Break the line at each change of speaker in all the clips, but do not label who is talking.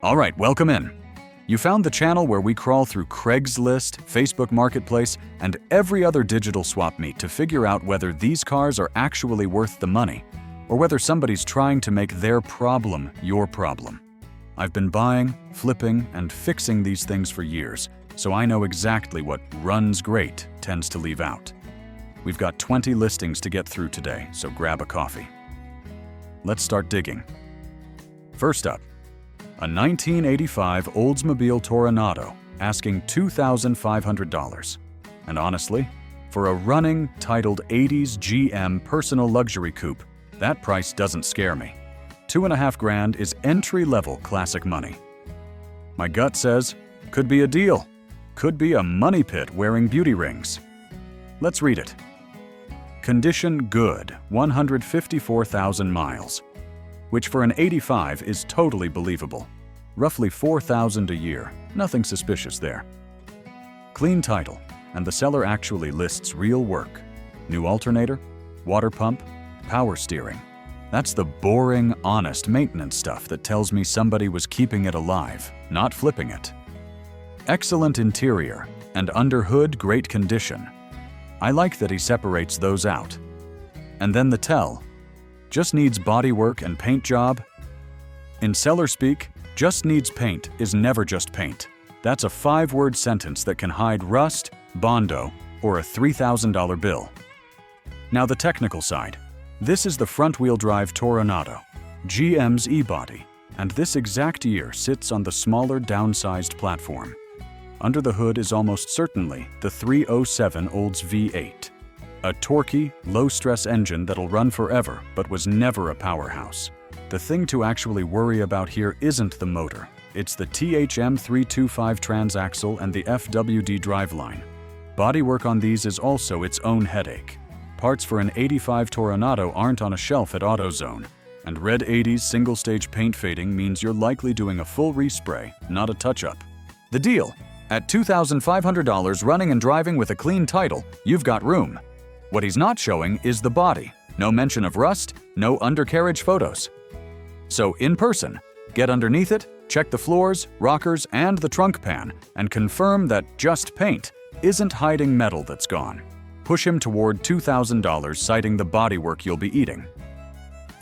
All right, welcome in. You found the channel where we crawl through Craigslist, Facebook Marketplace, and every other digital swap meet to figure out whether these cars are actually worth the money, or whether somebody's trying to make their problem your problem. I've been buying, flipping, and fixing these things for years, so I know exactly what runs great tends to leave out. We've got 20 listings to get through today, so grab a coffee. Let's start digging. First up, a 1985 Oldsmobile Toronado, asking $2,500. And honestly, for a running, titled 80s GM personal luxury coupe, that price doesn't scare me. $2.5 grand is entry-level classic money. My gut says, could be a deal. Could be a money pit wearing beauty rings. Let's read it. Condition good, 154,000 miles. Which for an 85 is totally believable. Roughly $4,000 a year, nothing suspicious there. Clean title, and the seller actually lists real work. New alternator, water pump, power steering. That's the boring, honest maintenance stuff that tells me somebody was keeping it alive, not flipping it. Excellent interior, and under hood great condition. I like that he separates those out. And then the tell. Just needs bodywork and paint job? In seller speak, just needs paint is never just paint. That's a 5-word sentence that can hide rust, bondo, or a $3,000 bill. Now the technical side. This is the front-wheel drive Toronado, GM's e-body, and this exact year sits on the smaller downsized platform. Under the hood is almost certainly the 307 Olds V8. A torquey, low-stress engine that'll run forever but was never a powerhouse. The thing to actually worry about here isn't the motor. It's the THM 325 transaxle and the FWD driveline. Bodywork on these is also its own headache. Parts for an 85 Toronado aren't on a shelf at AutoZone, and red 80s single-stage paint fading means you're likely doing a full respray, not a touch-up. The deal. At $2,500 running and driving with a clean title, you've got room. What he's not showing is the body. No mention of rust, no undercarriage photos. So in person, get underneath it, check the floors, rockers, and the trunk pan, and confirm that just paint isn't hiding metal that's gone. Push him toward $2,000, citing the bodywork you'll be eating.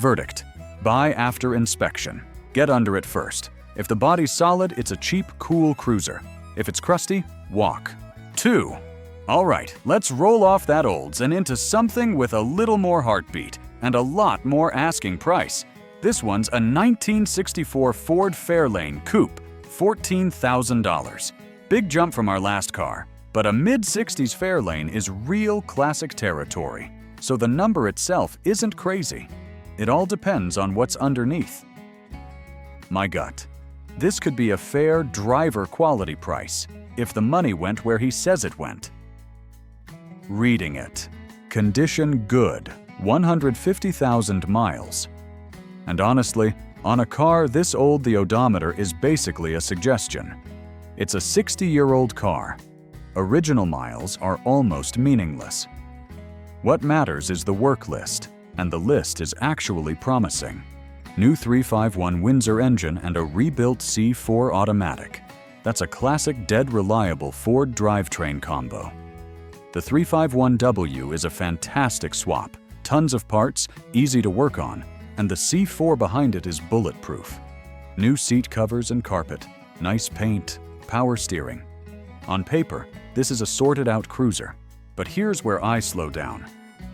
Verdict. Buy after inspection. Get under it first. If the body's solid, it's a cheap, cool cruiser. If it's crusty, walk. 2. All right, let's roll off that Olds and into something with a little more heartbeat and a lot more asking price. This one's a 1964 Ford Fairlane Coupe, $14,000. Big jump from our last car, but a mid-60s Fairlane is real classic territory, so the number itself isn't crazy. It all depends on what's underneath. My gut. This could be a fair driver quality price, if the money went where he says it went. Reading it. Condition good, 150,000 miles. And honestly, on a car this old, the odometer is basically a suggestion. It's a 60-year-old car. Original miles are almost meaningless. What matters is the work list, and the list is actually promising. New 351 Windsor engine and a rebuilt C4 automatic. That's a classic dead reliable Ford drivetrain combo. The 351W is a fantastic swap, tons of parts, easy to work on, and the C4 behind it is bulletproof. New seat covers and carpet, nice paint, power steering. On paper, this is a sorted-out cruiser, but here's where I slow down.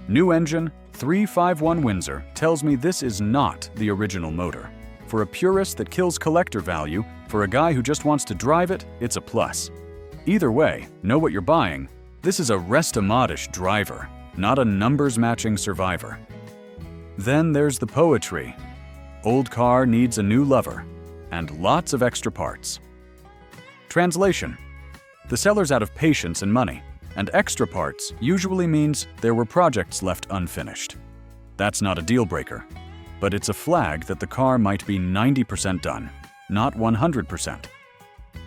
New engine, 351 Windsor tells me this is not the original motor. For a purist that kills collector value, for a guy who just wants to drive it, it's a plus. Either way, know what you're buying. This is a rest-a-modish driver, not a numbers-matching survivor. Then there's the poetry. Old car needs a new lover, and lots of extra parts. Translation. The seller's out of patience and money, and extra parts usually means there were projects left unfinished. That's not a deal breaker, but it's a flag that the car might be 90% done, not 100%.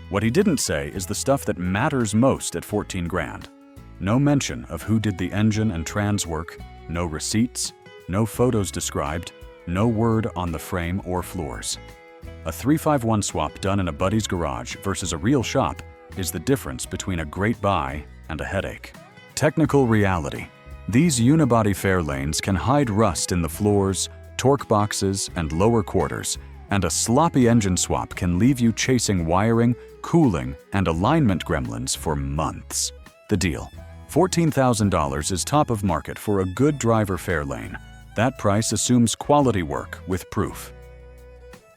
What he didn't say is the stuff that matters most at 14 grand. No mention of who did the engine and trans work, no receipts, no photos described, no word on the frame or floors. A 351 swap done in a buddy's garage versus a real shop is the difference between a great buy and a headache. Technical reality. These unibody Fairlanes can hide rust in the floors, torque boxes, and lower quarters, and a sloppy engine swap can leave you chasing wiring, cooling, and alignment gremlins for months. The deal. $14,000 is top of market for a good driver Fairlane. That price assumes quality work with proof.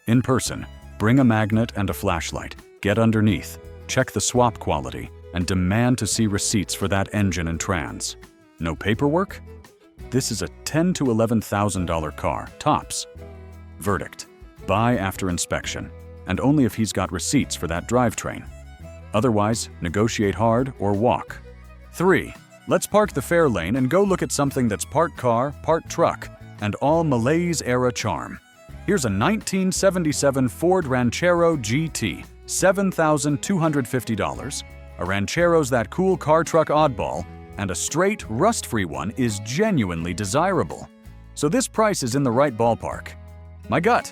In person, bring a magnet and a flashlight, get underneath, check the swap quality, and demand to see receipts for that engine and trans. No paperwork? This is a $10,000 to $11,000 car, tops. Verdict: buy after inspection, and only if he's got receipts for that drivetrain. Otherwise, negotiate hard or walk. 3. Let's park the Fairlane and go look at something that's part car, part truck, and all Malaise-era charm. Here's a 1977 Ford Ranchero GT, $7,250. A Ranchero's that cool car-truck oddball, and a straight, rust-free one is genuinely desirable. So this price is in the right ballpark. My gut.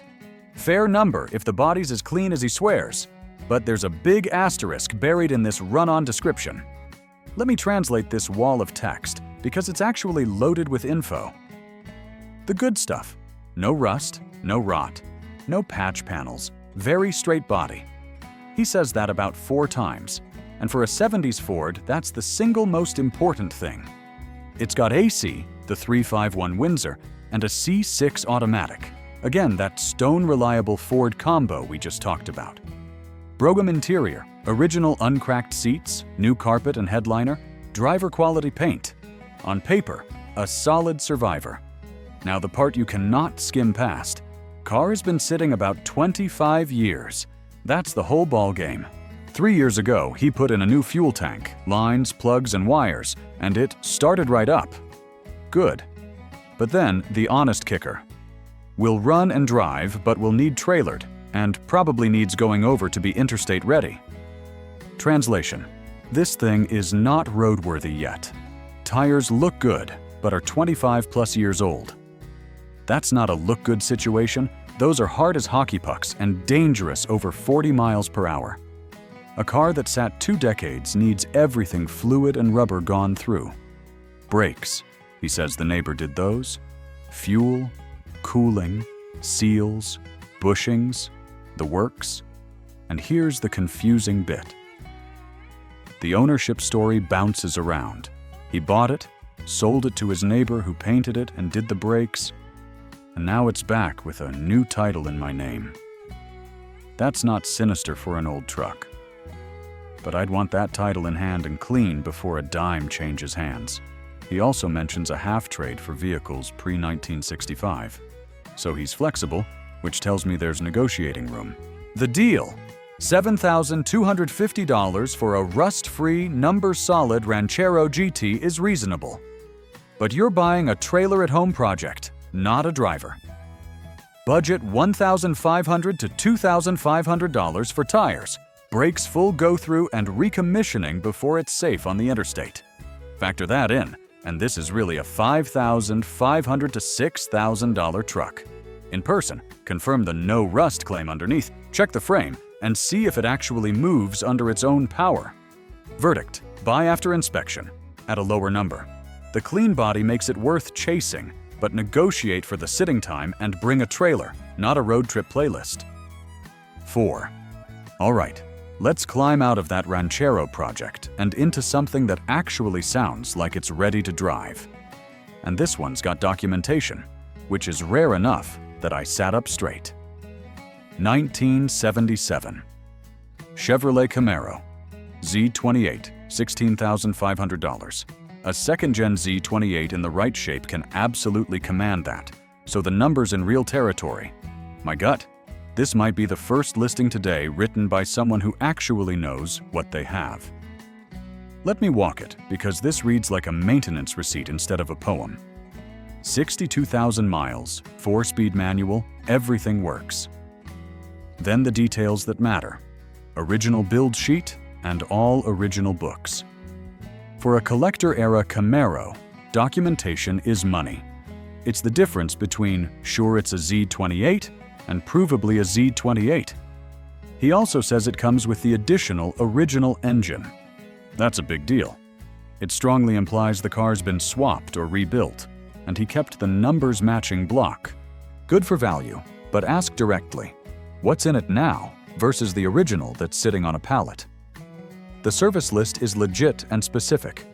Fair number if the body's as clean as he swears, but there's a big asterisk buried in this run-on description. Let me translate this wall of text, because it's actually loaded with info. The good stuff. No rust, no rot, no patch panels, very straight body. He says that about 4 times, and for a 70s Ford, that's the single most important thing. It's got AC, the 351 Windsor, and a C6 automatic. Again, that stone-reliable Ford combo we just talked about. Brougham interior, original uncracked seats, new carpet and headliner, driver-quality paint. On paper, a solid survivor. Now the part you cannot skim past. Car has been sitting about 25 years. That's the whole ball game. 3 years ago, he put in a new fuel tank, lines, plugs, and wires, and it started right up. Good. But then, the honest kicker. Will run and drive, but will need trailered, and probably needs going over to be interstate ready. Translation. This thing is not roadworthy yet. Tires look good, but are 25 plus years old. That's not a look-good situation. Those are hard as hockey pucks and dangerous over 40 miles per hour. A car that sat 2 decades needs everything fluid and rubber gone through. Brakes. He says the neighbor did those. Fuel, cooling, seals, bushings, the works. And here's the confusing bit. The ownership story bounces around. He bought it, sold it to his neighbor who painted it and did the brakes, and now it's back with a new title in my name. That's not sinister for an old truck. But I'd want that title in hand and clean before a dime changes hands. He also mentions a half-trade for vehicles pre-1965. So he's flexible, which tells me there's negotiating room. The deal: $7,250 for a rust-free, number-solid Ranchero GT is reasonable. But you're buying a trailer-at-home project, not a driver. Budget $1,500 to $2,500 for tires, brakes full go-through, and recommissioning before it's safe on the interstate. Factor that in, and this is really a $5,500 to $6,000 truck. In person, confirm the no rust claim underneath, check the frame, and see if it actually moves under its own power. Verdict: buy after inspection, at a lower number. The clean body makes it worth chasing, but negotiate for the sitting time and bring a trailer, not a road trip playlist. 4. All right, let's climb out of that Ranchero project and into something that actually sounds like it's ready to drive. And this one's got documentation, which is rare enough that I sat up straight. 1977. Chevrolet Camaro. Z28, $16,500. A second-gen Z28 in the right shape can absolutely command that, so the number's in real territory. My gut? This might be the first listing today written by someone who actually knows what they have. Let me walk it, because this reads like a maintenance receipt instead of a poem. 62,000 miles, 4-speed manual, everything works. Then the details that matter. Original build sheet and all original books. For a collector-era Camaro, documentation is money. It's the difference between sure it's a Z28 and provably a Z28. He also says it comes with the additional original engine. That's a big deal. It strongly implies the car's been swapped or rebuilt, and he kept the numbers-matching block. Good for value, but ask directly, what's in it now versus the original that's sitting on a pallet? The service list is legit and specific.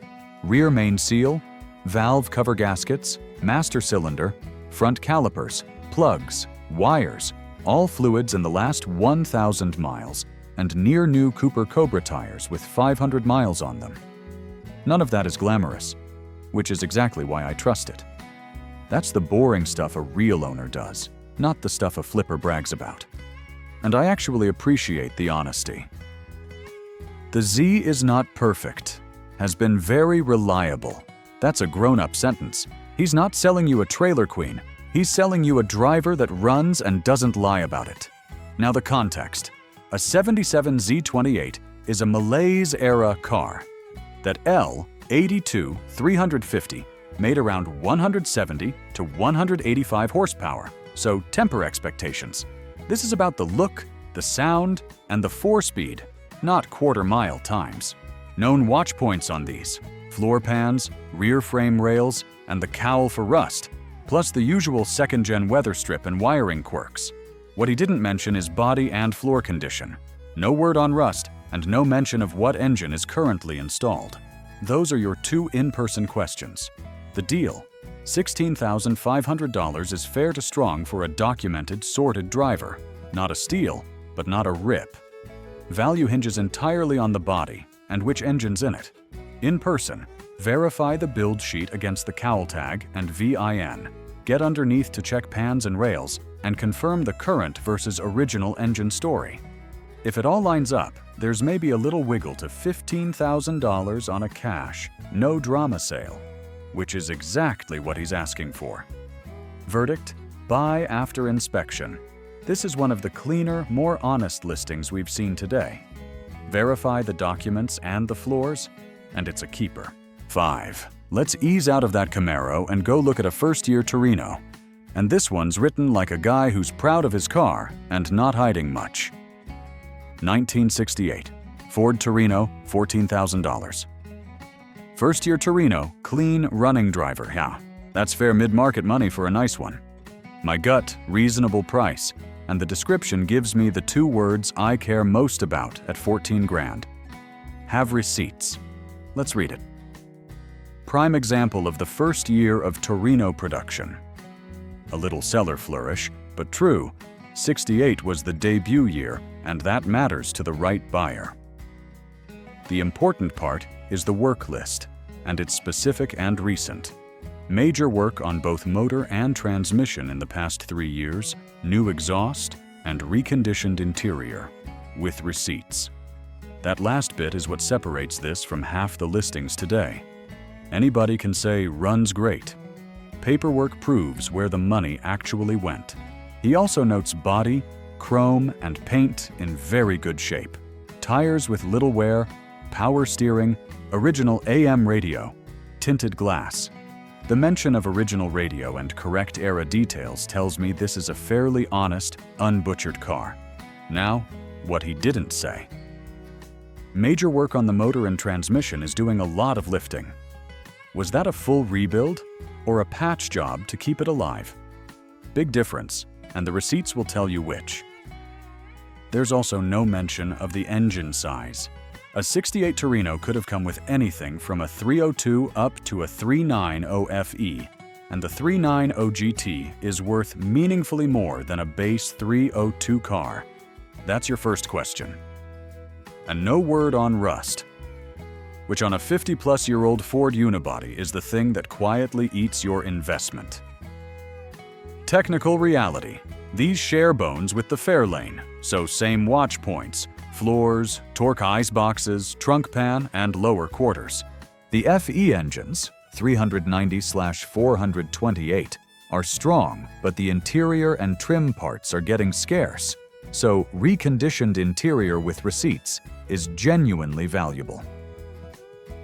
Rear main seal, valve cover gaskets, master cylinder, front calipers, plugs, wires, all fluids in the last 1,000 miles, and near-new Cooper Cobra tires with 500 miles on them. None of that is glamorous, which is exactly why I trust it. That's the boring stuff a real owner does, not the stuff a flipper brags about. And I actually appreciate the honesty. The Z is not perfect, has been very reliable. That's a grown-up sentence. He's not selling you a trailer queen. He's selling you a driver that runs and doesn't lie about it. Now the context. A 77 Z28 is a Malaise-era car. That L82 350 made around 170 to 185 horsepower, so temper expectations. This is about the look, the sound, and the 4-speed, not quarter-mile times. Known watch points on these: floor pans, rear frame rails, and the cowl for rust, plus the usual second-gen weather strip and wiring quirks. What he didn't mention is body and floor condition. No word on rust, and no mention of what engine is currently installed. Those are your two in-person questions. The deal: $16,500 is fair to strong for a documented, sorted driver. Not a steal, but not a rip. Value hinges entirely on the body and which engine's in it. In person, verify the build sheet against the cowl tag and VIN. Get underneath to check pans and rails and confirm the current versus original engine story. If it all lines up, there's maybe a little wiggle to $15,000 on a cash, no drama sale, which is exactly what he's asking for. Verdict: buy after inspection. This is one of the cleaner, more honest listings we've seen today. Verify the documents and the floors, and it's a keeper. 5. Let's ease out of that Camaro and go look at a first-year Torino. And this one's written like a guy who's proud of his car and not hiding much. 1968. Ford Torino, $14,000. First-year Torino, clean running driver, yeah. That's fair mid-market money for a nice one. My gut, reasonable price, and the description gives me the two words I care most about at 14 grand. Have receipts. Let's read it. Prime example of the first year of Torino production. A little seller flourish, but true. 68 was the debut year, and that matters to the right buyer. The important part is the work list, and it's specific and recent. Major work on both motor and transmission in the past 3 years, new exhaust, and reconditioned interior, with receipts. That last bit is what separates this from half the listings today. Anybody can say, runs great. Paperwork proves where the money actually went. He also notes body, chrome, and paint in very good shape. Tires with little wear, power steering, original AM radio, tinted glass. The mention of original radio and correct era details tells me this is a fairly honest, unbutchered car. Now, what he didn't say. Major work on the motor and transmission is doing a lot of lifting. Was that a full rebuild or a patch job to keep it alive? Big difference, and the receipts will tell you which. There's also no mention of the engine size. A 68 Torino could have come with anything from a 302 up to a 390 FE, and the 390 GT is worth meaningfully more than a base 302 car. That's your first question. And no word on rust, which on a 50-plus-year-old Ford unibody is the thing that quietly eats your investment. Technical reality. These share bones with the Fairlane, so same watch points, floors, torque ice boxes, trunk pan, and lower quarters. The FE engines, 390/428, are strong, but the interior and trim parts are getting scarce, so reconditioned interior with receipts is genuinely valuable.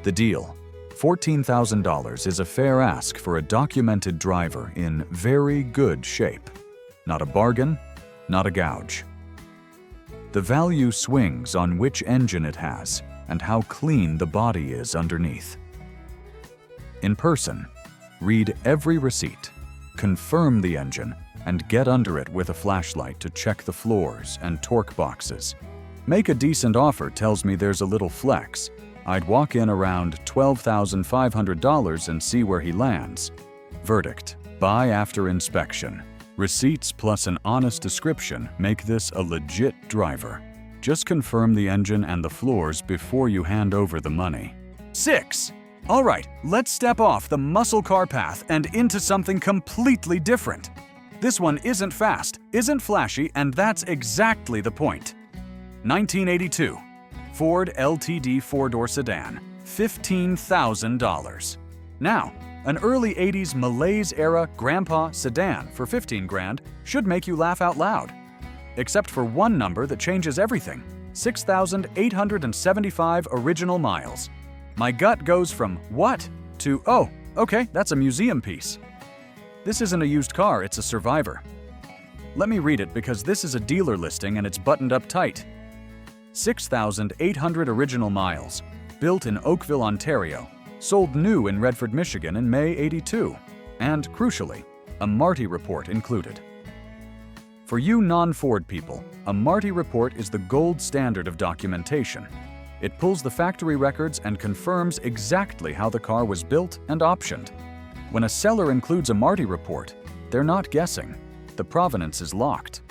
The deal: $14,000 is a fair ask for a documented driver in very good shape. Not a bargain, not a gouge. The value swings on which engine it has and how clean the body is underneath. In person, read every receipt, confirm the engine, and get under it with a flashlight to check the floors and torque boxes. Make a decent offer tells me there's a little flex. I'd walk in around $12,500 and see where he lands. Verdict: buy after inspection. Receipts plus an honest description make this a legit driver. Just confirm the engine and the floors before you hand over the money. 6. All right, let's step off the muscle car path and into something completely different. This one isn't fast, isn't flashy, and that's exactly the point. 1982, Ford LTD four-door sedan, $15,000. Now, an early 80s Malaise-era grandpa sedan for 15 grand should make you laugh out loud. Except for one number that changes everything: 6,875 original miles. My gut goes from what to, oh, okay, that's a museum piece. This isn't a used car, it's a survivor. Let me read it because this is a dealer listing and it's buttoned up tight. 6,800 original miles, built in Oakville, Ontario, sold new in Redford, Michigan in May '82, and crucially, a Marty report included. For you non-Ford people, a Marty report is the gold standard of documentation. It pulls the factory records and confirms exactly how the car was built and optioned. When a seller includes a Marty report, they're not guessing. The provenance is locked.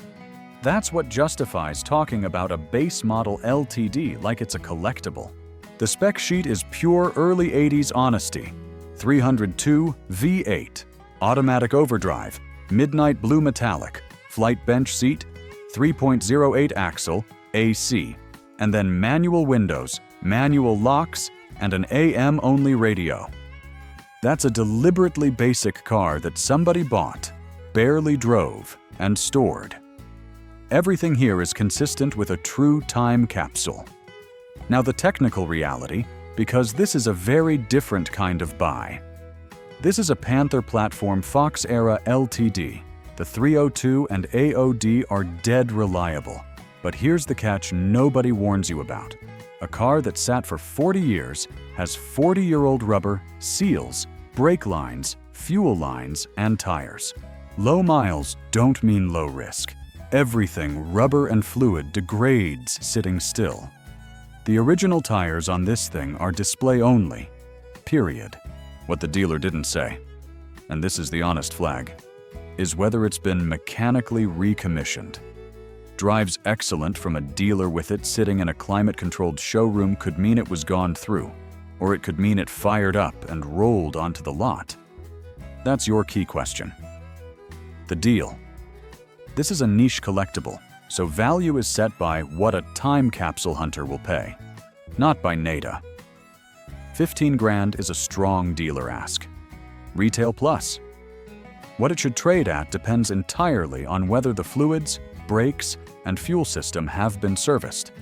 That's what justifies talking about a base model LTD like it's a collectible. The spec sheet is pure early 80s honesty. 302 V8, automatic overdrive, midnight blue metallic, flight bench seat, 3.08 axle, AC, and then manual windows, manual locks, and an AM-only radio. That's a deliberately basic car that somebody bought, barely drove, and stored. Everything here is consistent with a true time capsule. Now the technical reality, because this is a very different kind of buy. This is a Panther platform Fox-era LTD. The 302 and AOD are dead reliable. But here's the catch nobody warns you about. A car that sat for 40 years has 40-year-old rubber, seals, brake lines, fuel lines, and tires. Low miles don't mean low risk. Everything rubber and fluid degrades sitting still. The original tires on this thing are display only. Period. What the dealer didn't say, and this is the honest flag, is whether it's been mechanically recommissioned. Drives excellent from a dealer with it sitting in a climate-controlled showroom could mean it was gone through, or it could mean it fired up and rolled onto the lot. That's your key question. The deal. This is a niche collectible, so value is set by what a time capsule hunter will pay, not by NADA. 15 grand is a strong dealer ask. Retail plus. What it should trade at depends entirely on whether the fluids, brakes, and fuel system have been serviced.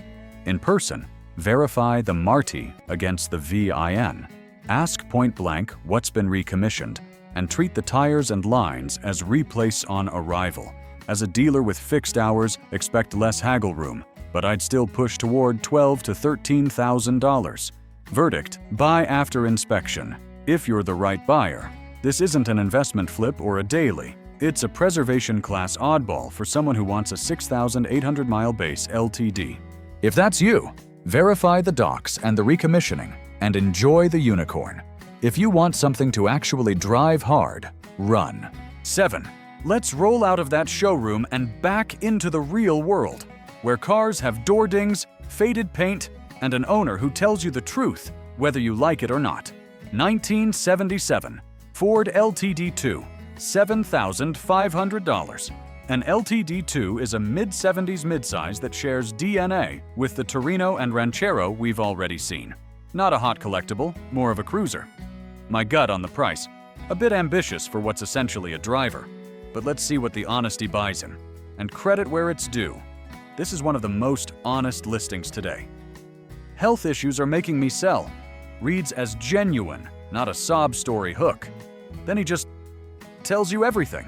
In person, verify the Marty against the VIN. Ask point blank what's been recommissioned, and treat the tires and lines as replace on arrival. As a dealer with fixed hours, expect less haggle room, but I'd still push toward $12,000 to $13,000. Verdict: buy after inspection, if you're the right buyer. This isn't an investment flip or a daily. It's a preservation class oddball for someone who wants a 6,800-mile base LTD. If that's you, verify the docs and the recommissioning and enjoy the unicorn. If you want something to actually drive hard, run. 7. Let's roll out of that showroom and back into the real world, where cars have door dings, faded paint, and an owner who tells you the truth, whether you like it or not. 1977, Ford LTD2. $7,500. An LTD2 is a mid-70s midsize that shares DNA with the Torino and Ranchero we've already seen. Not a hot collectible, more of a cruiser. My gut on the price. A bit ambitious for what's essentially a driver. But let's see what the honesty buys him. And credit where it's due. This is one of the most honest listings today. Health issues are making me sell. Reads as genuine, not a sob story hook. Then he just tells you everything.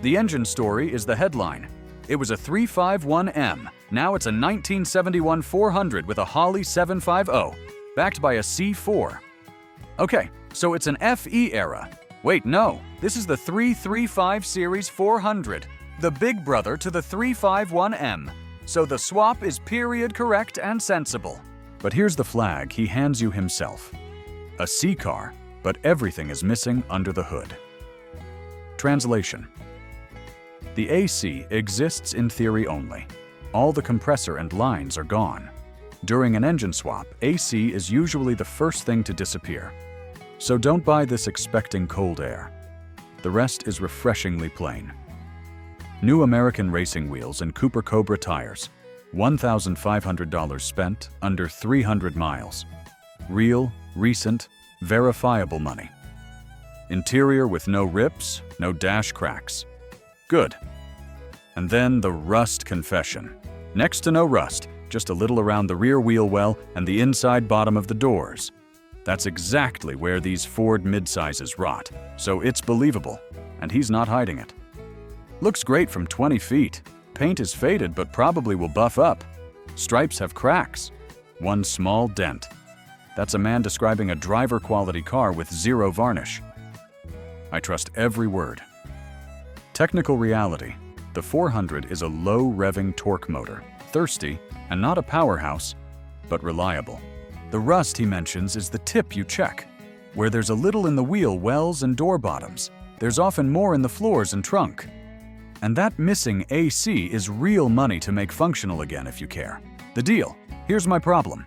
The engine story is the headline. It was a 351M. Now it's a 1971 400 with a Holley 750, backed by a C4. Okay, so it's an FE era. Wait, no, this is the 335 Series 400, the big brother to the 351M. So the swap is period correct and sensible. But here's the flag he hands you himself. A C car, but everything is missing under the hood. Translation. The AC exists in theory only. All the compressor and lines are gone. During an engine swap, AC is usually the first thing to disappear. So don't buy this expecting cold air. The rest is refreshingly plain. New American racing wheels and Cooper Cobra tires. $1,500 spent, under 300 miles. Real, recent, verifiable money. Interior with no rips, no dash cracks. Good. And then the rust confession. Next to no rust, just a little around the rear wheel well and the inside bottom of the doors. That's exactly where these Ford midsize rot, so it's believable, and he's not hiding it. Looks great from 20 feet. Paint is faded but probably will buff up. Stripes have cracks. One small dent. That's a man describing a driver-quality car with zero varnish. I trust every word. Technical reality. The 400 is a low-revving torque motor, thirsty and not a powerhouse, but reliable. The rust he mentions is the tip you check. Where there's a little in the wheel wells and door bottoms, there's often more in the floors and trunk. And that missing AC is real money to make functional again if you care. The deal. Here's my problem.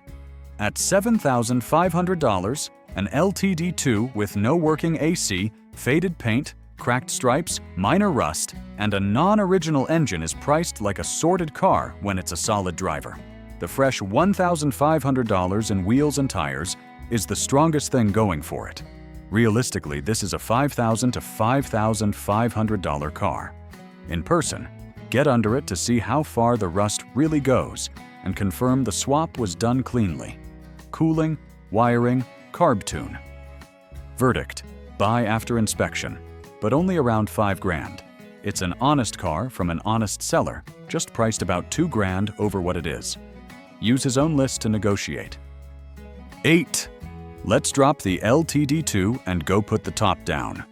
At $7,500, an LTD2 with no working AC, faded paint, cracked stripes, minor rust, and a non-original engine is priced like a sorted car when it's a solid driver. The fresh $1,500 in wheels and tires is the strongest thing going for it. Realistically, this is a $5,000 to $5,500 car. In person, get under it to see how far the rust really goes and confirm the swap was done cleanly. Cooling, wiring, carb tune. Verdict: buy after inspection, but only around $5,000. It's an honest car from an honest seller, just priced about $2,000 over what it is. Use his own list to negotiate. 8. Let's drop the LTD2 and go put the top down.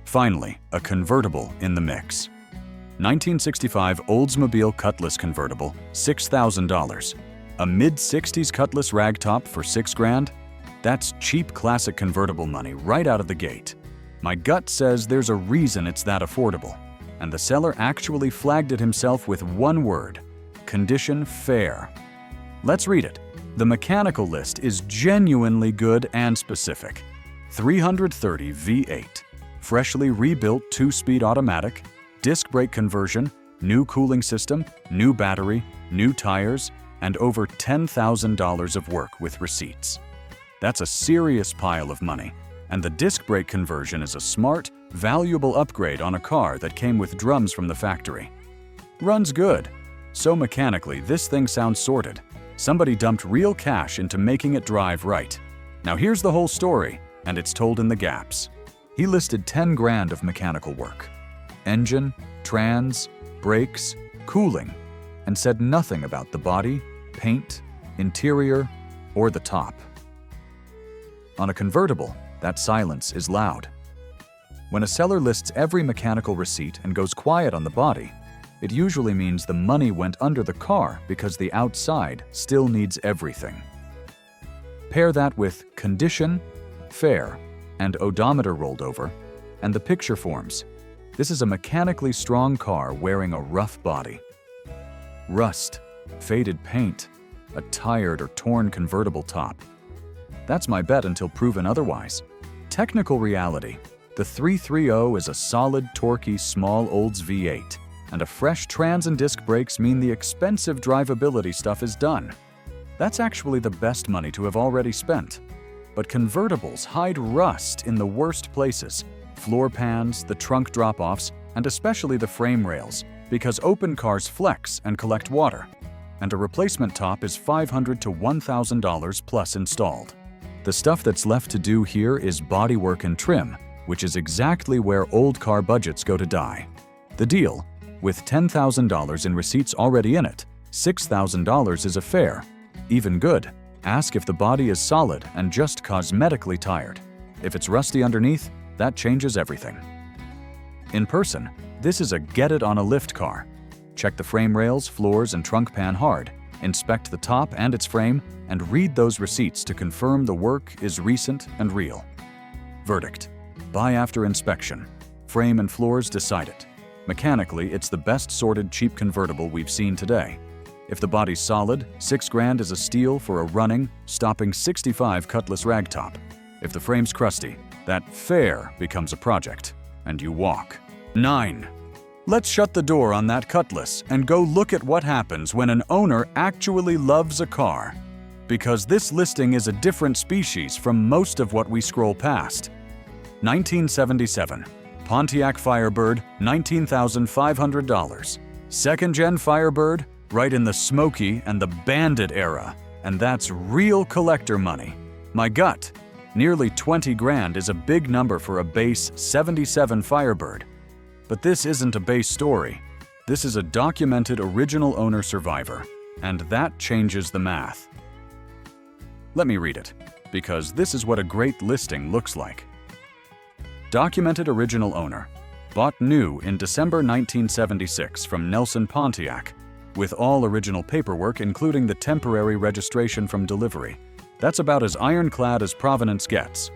Finally, a convertible in the mix. 1965 Oldsmobile Cutlass convertible, $6,000. A mid-60s Cutlass ragtop for $6,000? That's cheap classic convertible money right out of the gate. My gut says there's a reason it's that affordable, and the seller actually flagged it himself with one word: condition fair. Let's read it. The mechanical list is genuinely good and specific. 330 V8, freshly rebuilt 2-speed automatic, disc brake conversion, new cooling system, new battery, new tires, and over $10,000 of work with receipts. That's a serious pile of money, and the disc brake conversion is a smart, valuable upgrade on a car that came with drums from the factory. Runs good. So mechanically, this thing sounds sorted. Somebody dumped real cash into making it drive right. Now here's the whole story, and it's told in the gaps. He listed $10,000 of mechanical work. Engine, trans, brakes, cooling, and said nothing about the body, paint, interior, or the top. On a convertible, that silence is loud. When a seller lists every mechanical receipt and goes quiet on the body, it usually means the money went under the car because the outside still needs everything. Pair that with condition, fair, and odometer rolled over, and the picture forms. This is a mechanically strong car wearing a rough body. Rust, faded paint, a tired or torn convertible top. That's my bet until proven otherwise. Technical reality. The 330 is a solid, torquey, small Olds V8, and a fresh trans and disc brakes mean the expensive drivability stuff is done. That's actually the best money to have already spent. But convertibles hide rust in the worst places: floor pans, the trunk drop-offs, and especially the frame rails, because open cars flex and collect water. And a replacement top is $500 to $1,000 plus installed. The stuff that's left to do here is bodywork and trim, which is exactly where old car budgets go to die. The deal: With $10,000 in receipts already in it, $6,000 is a fair, even good. Ask if the body is solid and just cosmetically tired. If it's rusty underneath, that changes everything. In person, this is a get-it-on-a-lift car. Check the frame rails, floors, and trunk pan hard. Inspect the top and its frame, and read those receipts to confirm the work is recent and real. Verdict: buy after inspection. Frame and floors decide it. Mechanically, it's the best sorted cheap convertible we've seen today. If the body's solid, $6,000 is a steal for a running, stopping 65 Cutlass ragtop. If the frame's crusty, that fair becomes a project, and you walk. 9. Let's shut the door on that Cutlass and go look at what happens when an owner actually loves a car. Because this listing is a different species from most of what we scroll past. 1977. Pontiac Firebird, $19,500. Second-gen Firebird, right in the smoky and the bandit era, and that's real collector money. My gut, nearly $20,000 is a big number for a base 77 Firebird. But this isn't a base story. This is a documented original owner survivor, and that changes the math. Let me read it, because this is what a great listing looks like. Documented original owner, bought new in December 1976 from Nelson Pontiac, with all original paperwork including the temporary registration from delivery. That's about as ironclad as provenance gets.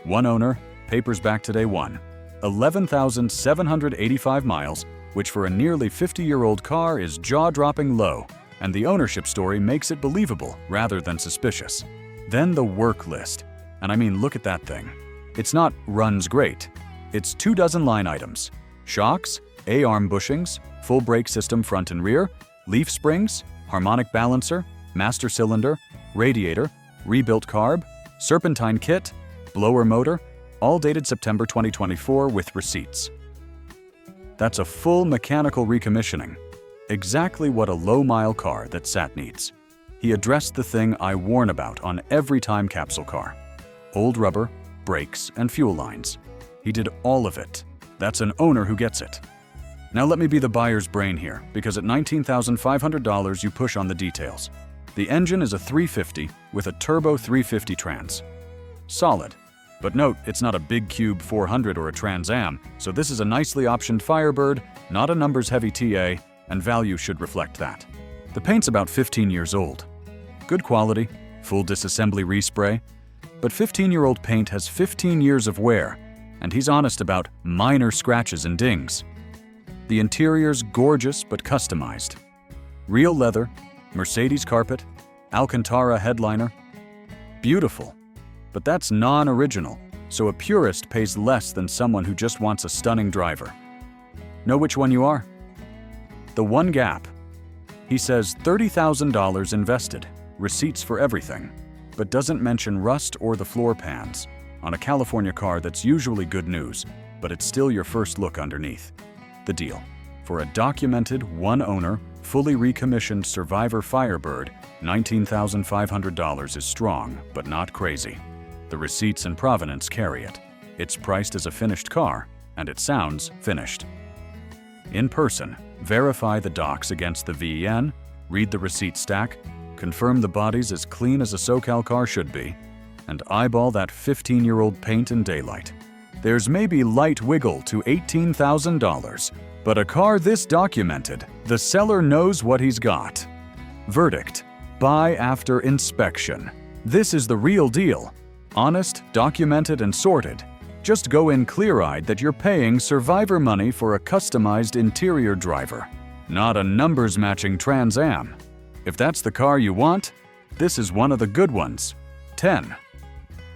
One owner, papers back to day one. 11,785 miles, which for a nearly 50-year-old car is jaw-dropping low, and the ownership story makes it believable rather than suspicious. Then the work list. And I mean, look at that thing. It's not runs great. It's 24 line items. Shocks, A-arm bushings, full brake system front and rear, leaf springs, harmonic balancer, master cylinder, radiator, rebuilt carb, serpentine kit, blower motor, all dated September 2024 with receipts. That's a full mechanical recommissioning. Exactly what a low-mile car that sat needs. He addressed the thing I warn about on every time capsule car. Old rubber, brakes, and fuel lines. He did all of it. That's an owner who gets it. Now let me be the buyer's brain here, because at $19,500 you push on the details. The engine is a 350 with a turbo 350 trans. Solid. But note, it's not a big cube 400 or a Trans Am, so this is a nicely optioned Firebird, not a numbers-heavy TA, and value should reflect that. The paint's about 15 years old. Good quality, full disassembly respray, but 15-year-old paint has 15 years of wear, and he's honest about minor scratches and dings. The interior's gorgeous but customized. Real leather, Mercedes carpet, Alcantara headliner. Beautiful. But that's non-original, so a purist pays less than someone who just wants a stunning driver. Know which one you are? The one gap. He says $30,000 invested, receipts for everything, but doesn't mention rust or the floor pans, on a California car that's usually good news, but it's still your first look underneath. The deal. For a documented, one-owner, fully recommissioned Survivor Firebird, $19,500 is strong, but not crazy. The receipts and provenance carry it. It's priced as a finished car, and it sounds finished. In person, verify the docs against the VEN, read the receipt stack, confirm the body's as clean as a SoCal car should be, and eyeball that 15-year-old paint in daylight. There's maybe light wiggle to $18,000, but a car this documented, the seller knows what he's got. Verdict: buy after inspection. This is the real deal. Honest, documented, and sorted. Just go in clear-eyed that you're paying Survivor money for a customized interior driver, not a numbers-matching Trans Am. If that's the car you want, this is one of the good ones. 10.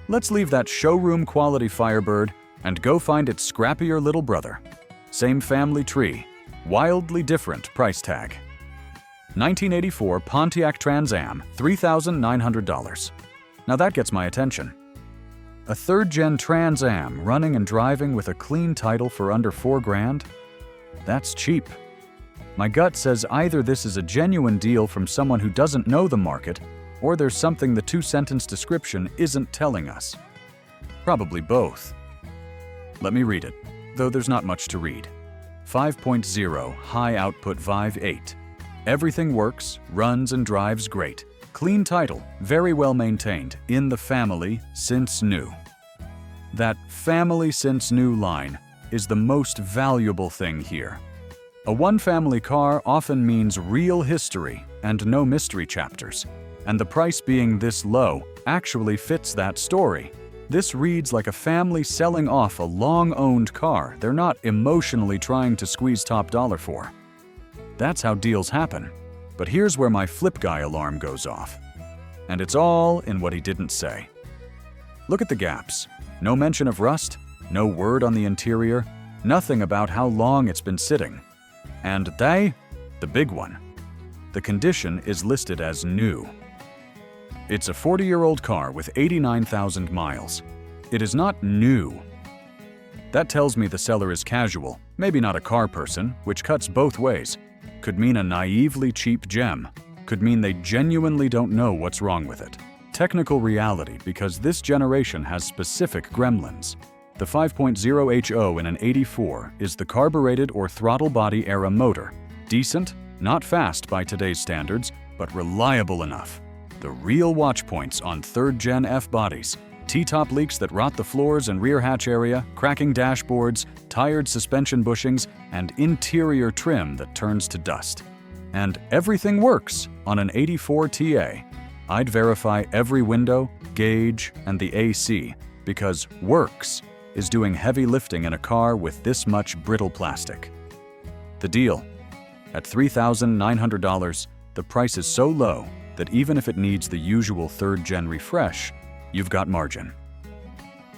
Let's leave that showroom-quality Firebird and go find its scrappier little brother. Same family tree, wildly different price tag. 1984 Pontiac Trans Am, $3,900. Now that gets my attention. A third-gen Trans Am running and driving with a clean title for under $4,000? That's cheap. My gut says either this is a genuine deal from someone who doesn't know the market, or there's something the two-sentence description isn't telling us. Probably both. Let me read it, though there's not much to read. 5.0 high output Vive 8. Everything works, runs and drives great. Clean title, very well maintained, in the family since new. That family since new line is the most valuable thing here. A one-family car often means real history and no mystery chapters, and the price being this low actually fits that story. This reads like a family selling off a long-owned car they're not emotionally trying to squeeze top dollar for. That's how deals happen. But here's where my flip guy alarm goes off. And it's all in what he didn't say. Look at the gaps. No mention of rust, no word on the interior, nothing about how long it's been sitting. And the big one. The condition is listed as new. It's a 40-year-old car with 89,000 miles. It is not new. That tells me the seller is casual, maybe not a car person, which cuts both ways. Could mean a naively cheap gem. Could mean they genuinely don't know what's wrong with it. Technical reality, because this generation has specific gremlins. The 5.0 HO in an 84 is the carbureted or throttle body era motor. Decent, not fast by today's standards, but reliable enough. The real watch points on third-gen F bodies. T-top leaks that rot the floors and rear hatch area, cracking dashboards, tired suspension bushings, and interior trim that turns to dust. And everything works on an 84 TA. I'd verify every window, gauge, and the AC, because works is doing heavy lifting in a car with this much brittle plastic. The deal. At $3,900, the price is so low that even if it needs the usual third-gen refresh, you've got margin.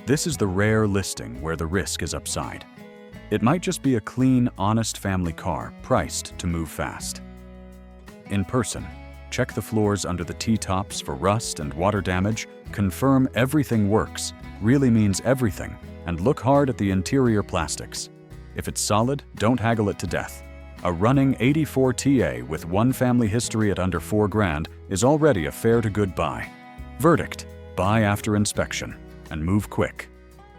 This is the rare listing where the risk is upside. It might just be a clean, honest family car priced to move fast. In person, check the floors under the T-tops for rust and water damage, confirm everything works, really means everything, and look hard at the interior plastics. If it's solid, don't haggle it to death. A running 84 TA with one family history at under $4,000 is already a fair to good buy. Verdict: buy after inspection, and move quick.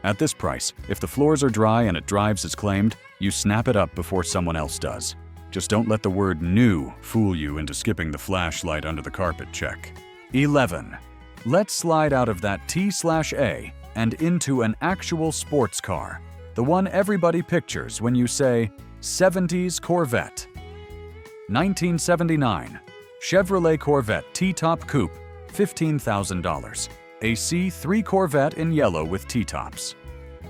At this price, if the floors are dry and it drives as claimed, you snap it up before someone else does. Just don't let the word new fool you into skipping the flashlight under the carpet check. 11. Let's slide out of that T/A and into an actual sports car. The one everybody pictures when you say, 70s Corvette. 1979, Chevrolet Corvette T-top coupe, $15,000. A C3 Corvette in yellow with T-tops.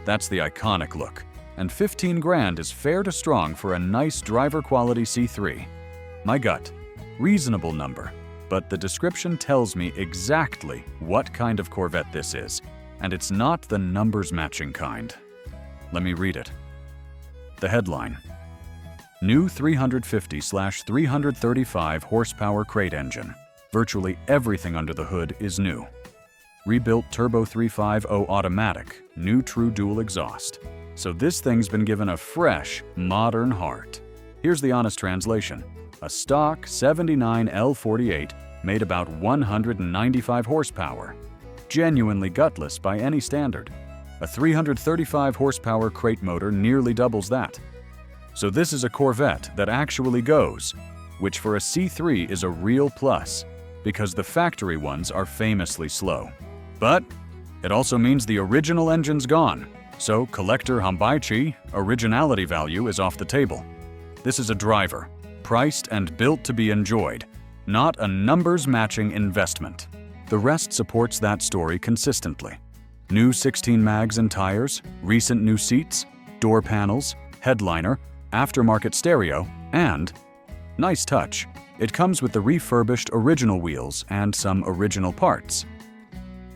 That's the iconic look, and $15,000 is fair to strong for a nice driver quality C3. My gut, reasonable number, but the description tells me exactly what kind of Corvette this is, and it's not the numbers matching kind. Let me read it. The headline: New 350/335 horsepower crate engine. Virtually everything under the hood is new. Rebuilt turbo 350 automatic, new true dual exhaust. So this thing's been given a fresh, modern heart. Here's the honest translation. A stock 79 L48 made about 195 horsepower. Genuinely gutless by any standard. A 335 horsepower crate motor nearly doubles that. So this is a Corvette that actually goes, which for a C3 is a real plus, because the factory ones are famously slow. But it also means the original engine's gone, so collector Hambaichi originality value is off the table. This is a driver, priced and built to be enjoyed, not a numbers-matching investment. The rest supports that story consistently. New 16 mags and tires, recent new seats, door panels, headliner, aftermarket stereo, and, nice touch, it comes with the refurbished original wheels and some original parts.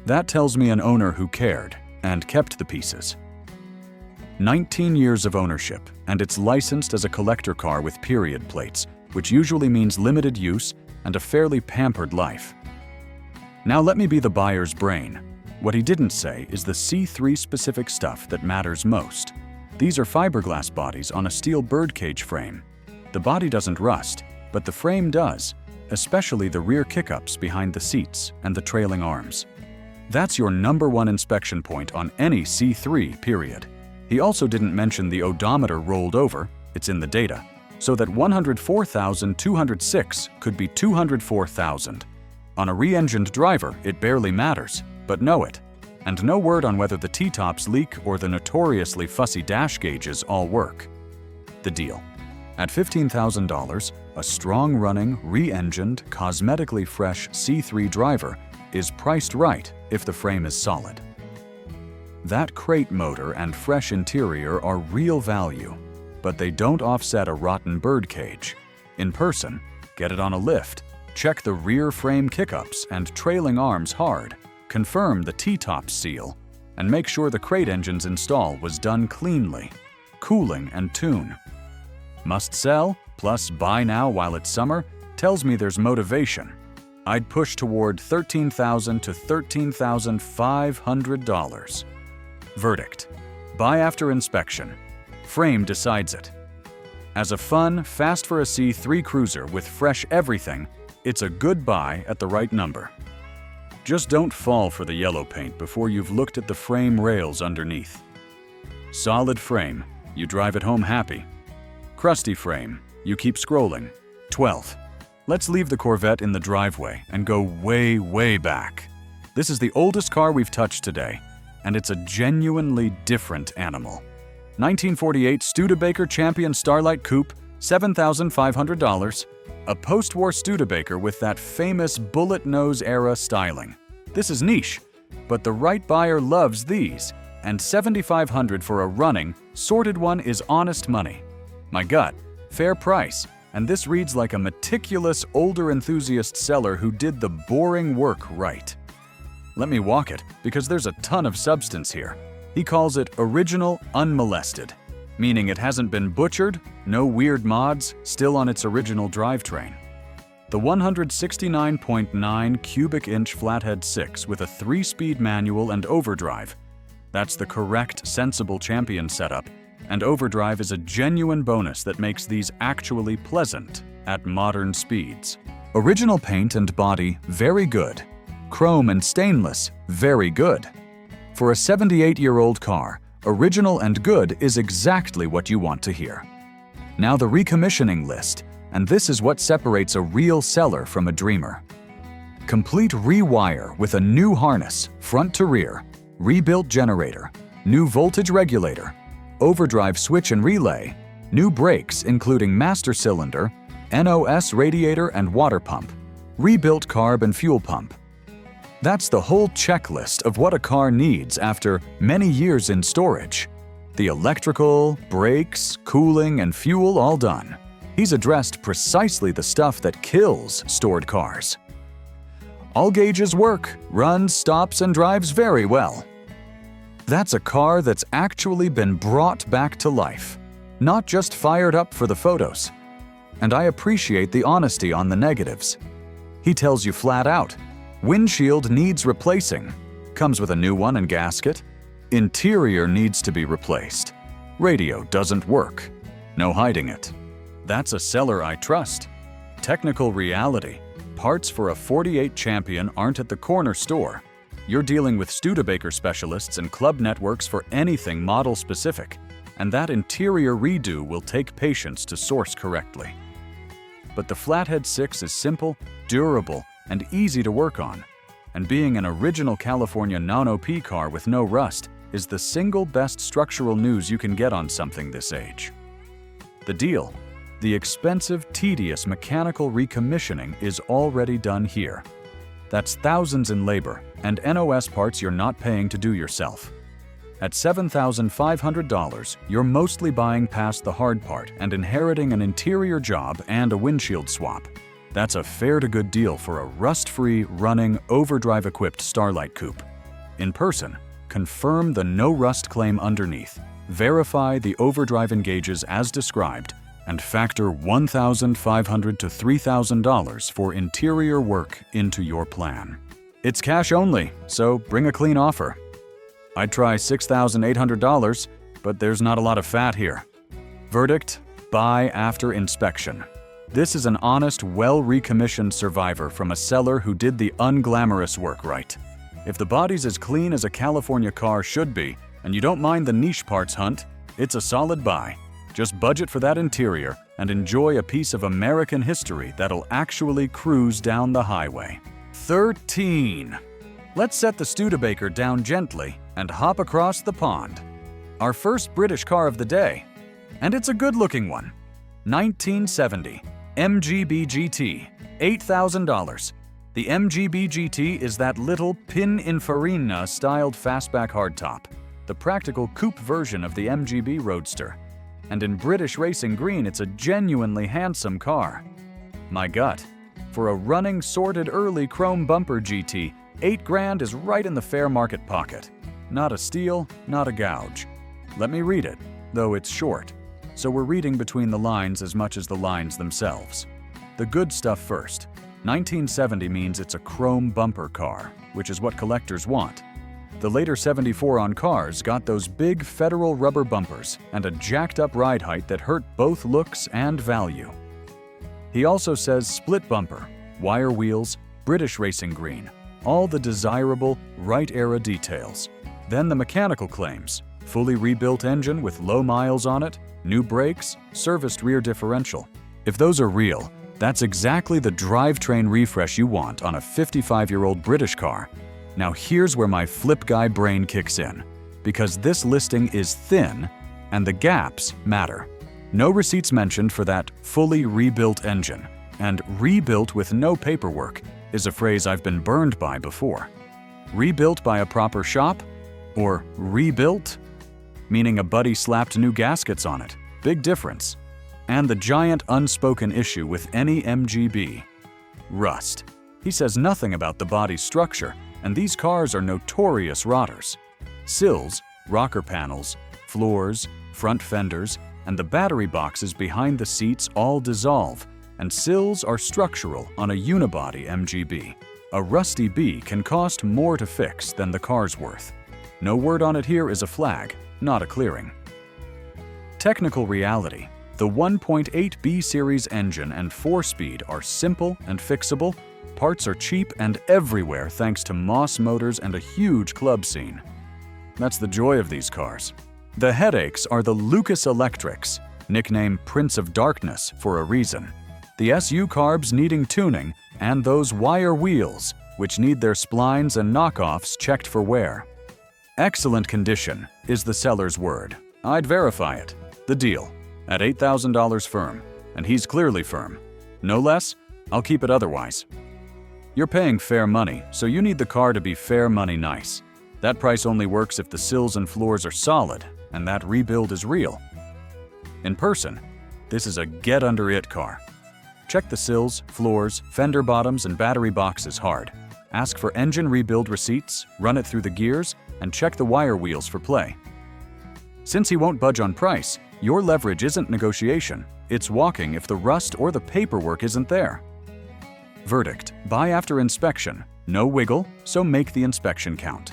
That tells me an owner who cared and kept the pieces. 19 years of ownership, and it's licensed as a collector car with period plates, which usually means limited use and a fairly pampered life. Now let me be the buyer's brain. What he didn't say is the C3 specific stuff that matters most. These are fiberglass bodies on a steel birdcage frame. The body doesn't rust, but the frame does, especially the rear kickups behind the seats and the trailing arms. That's your #1 inspection point on any C3, period. He also didn't mention the odometer rolled over, It's in the data, so that 104,206 could be 204,000. On a re-engined driver, it barely matters, but know it. And no word on whether the T-tops leak or the notoriously fussy dash gauges all work. The deal. At $15,000, a strong-running, re-engined, cosmetically fresh C3 driver is priced right if the frame is solid. That crate motor and fresh interior are real value, but they don't offset a rotten birdcage. In person, get it on a lift, check the rear frame kickups and trailing arms hard, confirm the T-tops seal, and make sure the crate engine's install was done cleanly, cooling and tune. Must sell, plus buy now while it's summer, tells me there's motivation. I'd push toward $13,000 to $13,500. Verdict: buy after inspection. Frame decides it. As a fun, fast-for-a C3 cruiser with fresh everything, it's a good buy at the right number. Just don't fall for the yellow paint before you've looked at the frame rails underneath. Solid frame, you drive it home happy. Crusty frame, you keep scrolling. 12th. Let's leave the Corvette in the driveway and go way, way back. This is the oldest car we've touched today, and it's a genuinely different animal. 1948 Studebaker Champion Starlight Coupe, $7,500. A post-war Studebaker with that famous bullet nose era styling. This is niche, but the right buyer loves these, and $7,500 for a running, sorted one is honest money. My gut, fair price, and this reads like a meticulous older enthusiast seller who did the boring work right. Let me walk it, because there's a ton of substance here. He calls it original unmolested, meaning it hasn't been butchered, no weird mods, still on its original drivetrain. The 169.9 cubic inch flathead 6 with a 3-speed manual and overdrive. That's the correct, sensible Champion setup, and overdrive is a genuine bonus that makes these actually pleasant at modern speeds. Original paint and body, very good. Chrome and stainless, very good. For a 78-year-old car, original and good is exactly what you want to hear. Now the recommissioning list, and this is what separates a real seller from a dreamer. Complete rewire with a new harness, front to rear, rebuilt generator, new voltage regulator, overdrive switch and relay, new brakes including master cylinder, NOS radiator and water pump, rebuilt carb and fuel pump. That's the whole checklist of what a car needs after many years in storage. The electrical, brakes, cooling, and fuel all done. He's addressed precisely the stuff that kills stored cars. All gauges work, runs, stops, and drives very well. That's a car that's actually been brought back to life, not just fired up for the photos. And I appreciate the honesty on the negatives. He tells you flat out, windshield needs replacing, comes with a new one and gasket. Interior needs to be replaced. Radio doesn't work. No hiding it. That's a seller I trust. Technical reality. Parts for a 48 Champion aren't at the corner store. You're dealing with Studebaker specialists and club networks for anything model-specific, and that interior redo will take patience to source correctly. But the Flathead 6 is simple, durable, and easy to work on, and being an original California non-OP car with no rust is the single best structural news you can get on something this age. The deal: the expensive, tedious mechanical recommissioning is already done here. That's thousands in labor and NOS parts you're not paying to do yourself. At $7,500, you're mostly buying past the hard part and inheriting an interior job and a windshield swap. That's a fair-to-good deal for a rust-free, running, overdrive-equipped Starlight Coupe. In person, confirm the no-rust claim underneath, verify the overdrive engages as described, and factor $1,500 to $3,000 for interior work into your plan. It's cash only, so bring a clean offer. I'd try $6,800, but there's not a lot of fat here. Verdict: buy after inspection. This is an honest, well-recommissioned survivor from a seller who did the unglamorous work right. If the body's as clean as a California car should be, and you don't mind the niche parts hunt, it's a solid buy. Just budget for that interior and enjoy a piece of American history that'll actually cruise down the highway. 13. Let's set the Studebaker down gently and hop across the pond. Our first British car of the day. And it's a good-looking one. 1970 MGB GT, $8,000. The MGB GT is that little Pininfarina-styled fastback hardtop, the practical coupe version of the MGB Roadster. And in British racing green, it's a genuinely handsome car. My gut. For a running, sorted early chrome bumper GT, $8,000 is right in the fair market pocket. Not a steal, not a gouge. Let me read it, though it's short, so we're reading between the lines as much as the lines themselves. The good stuff first. 1970 means it's a chrome bumper car, which is what collectors want. The later 74 on cars got those big federal rubber bumpers and a jacked-up ride height that hurt both looks and value. He also says split bumper, wire wheels, British racing green, all the desirable, right-era details. Then the mechanical claims, fully rebuilt engine with low miles on it, new brakes, serviced rear differential. If those are real, that's exactly the drivetrain refresh you want on a 55-year-old British car. Now here's where my flip guy brain kicks in, because this listing is thin and the gaps matter. No receipts mentioned for that fully rebuilt engine, and rebuilt with no paperwork is a phrase I've been burned by before. Rebuilt by a proper shop? Or rebuilt? Meaning a buddy slapped new gaskets on it. Big difference. And the giant unspoken issue with any MGB. Rust. He says nothing about the body's structure, and these cars are notorious rotters. Sills, rocker panels, floors, front fenders, and the battery boxes behind the seats all dissolve, and sills are structural on a unibody MGB. A rusty B can cost more to fix than the car's worth. No word on it here is a flag, not a clearing. Technical reality. The 1.8 B Series engine and 4-speed are simple and fixable. Parts are cheap and everywhere thanks to Moss Motors and a huge club scene. That's the joy of these cars. The headaches are the Lucas Electrics, nicknamed Prince of Darkness for a reason. The SU carbs needing tuning, and those wire wheels, which need their splines and knockoffs checked for wear. Excellent condition is the seller's word. I'd verify it. The deal. At $8,000 firm, and he's clearly firm. No less, I'll keep it otherwise. You're paying fair money, so you need the car to be fair money nice. That price only works if the sills and floors are solid, and that rebuild is real. In person, this is a get-under-it car. Check the sills, floors, fender bottoms, and battery boxes hard. Ask for engine rebuild receipts, run it through the gears, and check the wire wheels for play. Since he won't budge on price, your leverage isn't negotiation, it's walking if the rust or the paperwork isn't there. Verdict: buy after inspection. No wiggle, so make the inspection count.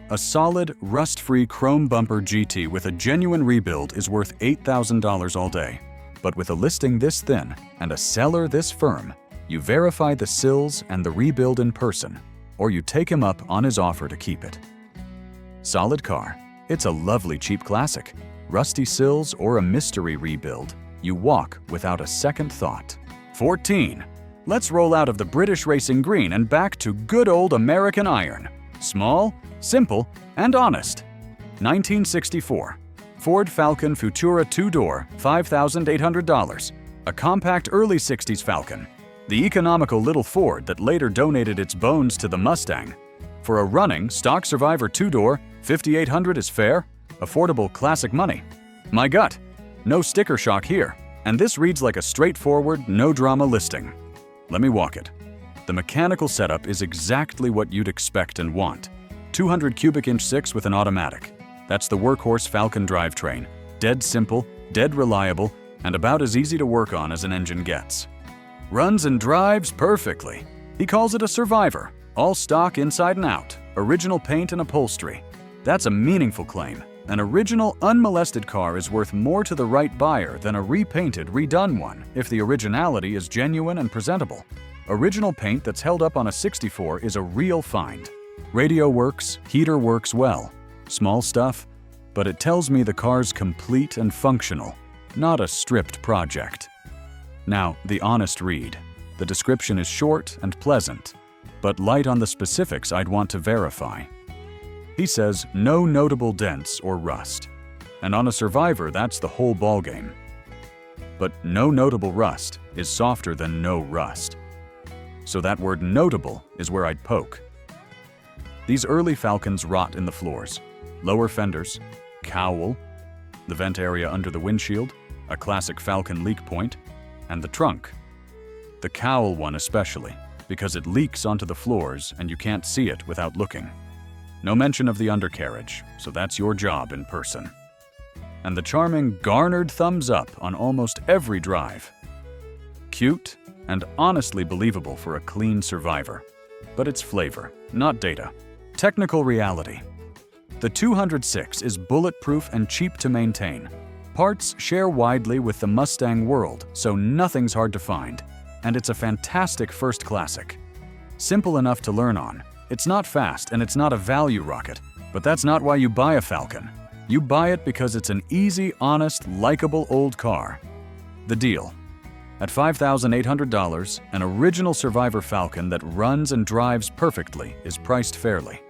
A solid, rust-free chrome bumper GT with a genuine rebuild is worth $8,000 all day. But with a listing this thin and a seller this firm, you verify the sills and the rebuild in person, or you take him up on his offer to keep it. Solid car. It's a lovely cheap classic. Rusty sills or a mystery rebuild, you walk without a second thought. 14. Let's roll out of the British racing green and back to good old American iron. Small, simple, and honest. 1964. Ford Falcon Futura 2-door, $5,800. A compact early 60s Falcon. The economical little Ford that later donated its bones to the Mustang. For a running, stock Survivor 2-door, $5,800 is fair. Affordable classic money. My gut. No sticker shock here. And this reads like a straightforward, no-drama listing. Let me walk it. The mechanical setup is exactly what you'd expect and want. 200 cubic inch 6 with an automatic. That's the workhorse Falcon drivetrain. Dead simple, dead reliable, and about as easy to work on as an engine gets. Runs and drives perfectly. He calls it a Survivor. All stock inside and out. Original paint and upholstery. That's a meaningful claim. An original, unmolested car is worth more to the right buyer than a repainted, redone one if the originality is genuine and presentable. Original paint that's held up on a 64 is a real find. Radio works, heater works well. Small stuff, but it tells me the car's complete and functional, not a stripped project. Now, the honest read. The description is short and pleasant, but light on the specifics I'd want to verify. He says no notable dents or rust. And on a Survivor, that's the whole ballgame. But no notable rust is softer than no rust. So that word notable is where I'd poke. These early Falcons rot in the floors, lower fenders, cowl, the vent area under the windshield, a classic Falcon leak point, and the trunk. The cowl one especially, because it leaks onto the floors and you can't see it without looking. No mention of the undercarriage, so that's your job in person. And the charming garnered thumbs up on almost every drive. Cute and honestly believable for a clean Survivor. But it's flavor, not data. Technical reality. The 206 is bulletproof and cheap to maintain. Parts share widely with the Mustang world, so nothing's hard to find. And it's a fantastic first classic. Simple enough to learn on. It's not fast and it's not a value rocket, but that's not why you buy a Falcon. You buy it because it's an easy, honest, likable old car. The deal. At $5,800, an original Survivor Falcon that runs and drives perfectly is priced fairly.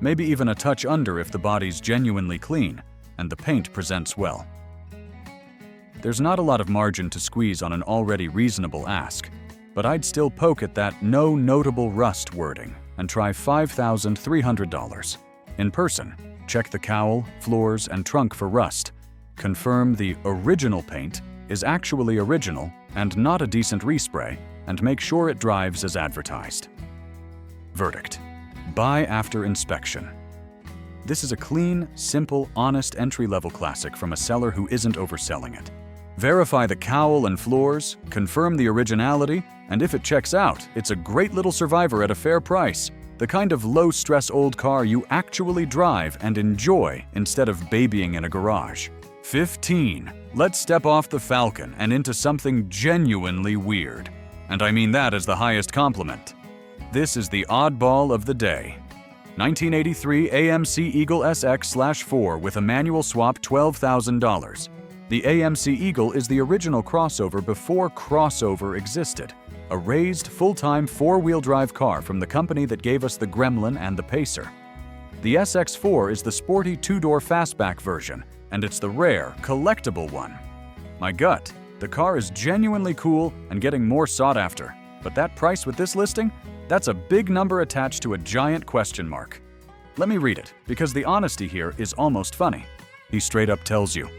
Maybe even a touch under if the body's genuinely clean and the paint presents well. There's not a lot of margin to squeeze on an already reasonable ask, but I'd still poke at that no notable rust wording and try $5,300. In person, check the cowl, floors, and trunk for rust. Confirm the original paint is actually original and not a decent respray, and make sure it drives as advertised. Verdict. Buy after inspection. This is a clean, simple, honest entry-level classic from a seller who isn't overselling it. Verify the cowl and floors, confirm the originality, and if it checks out, it's a great little Survivor at a fair price. The kind of low-stress old car you actually drive and enjoy instead of babying in a garage. 15. Let's step off the Falcon and into something genuinely weird. And I mean that as the highest compliment. This is the oddball of the day. 1983 AMC Eagle SX/4 with a manual swap, $12,000. The AMC Eagle is the original crossover before crossover existed. A raised, full-time four-wheel drive car from the company that gave us the Gremlin and the Pacer. The SX4 is the sporty two-door fastback version, and it's the rare, collectible one. My gut, the car is genuinely cool and getting more sought after, but that price with this listing? That's a big number attached to a giant question mark. Let me read it, because the honesty here is almost funny. He straight up tells you,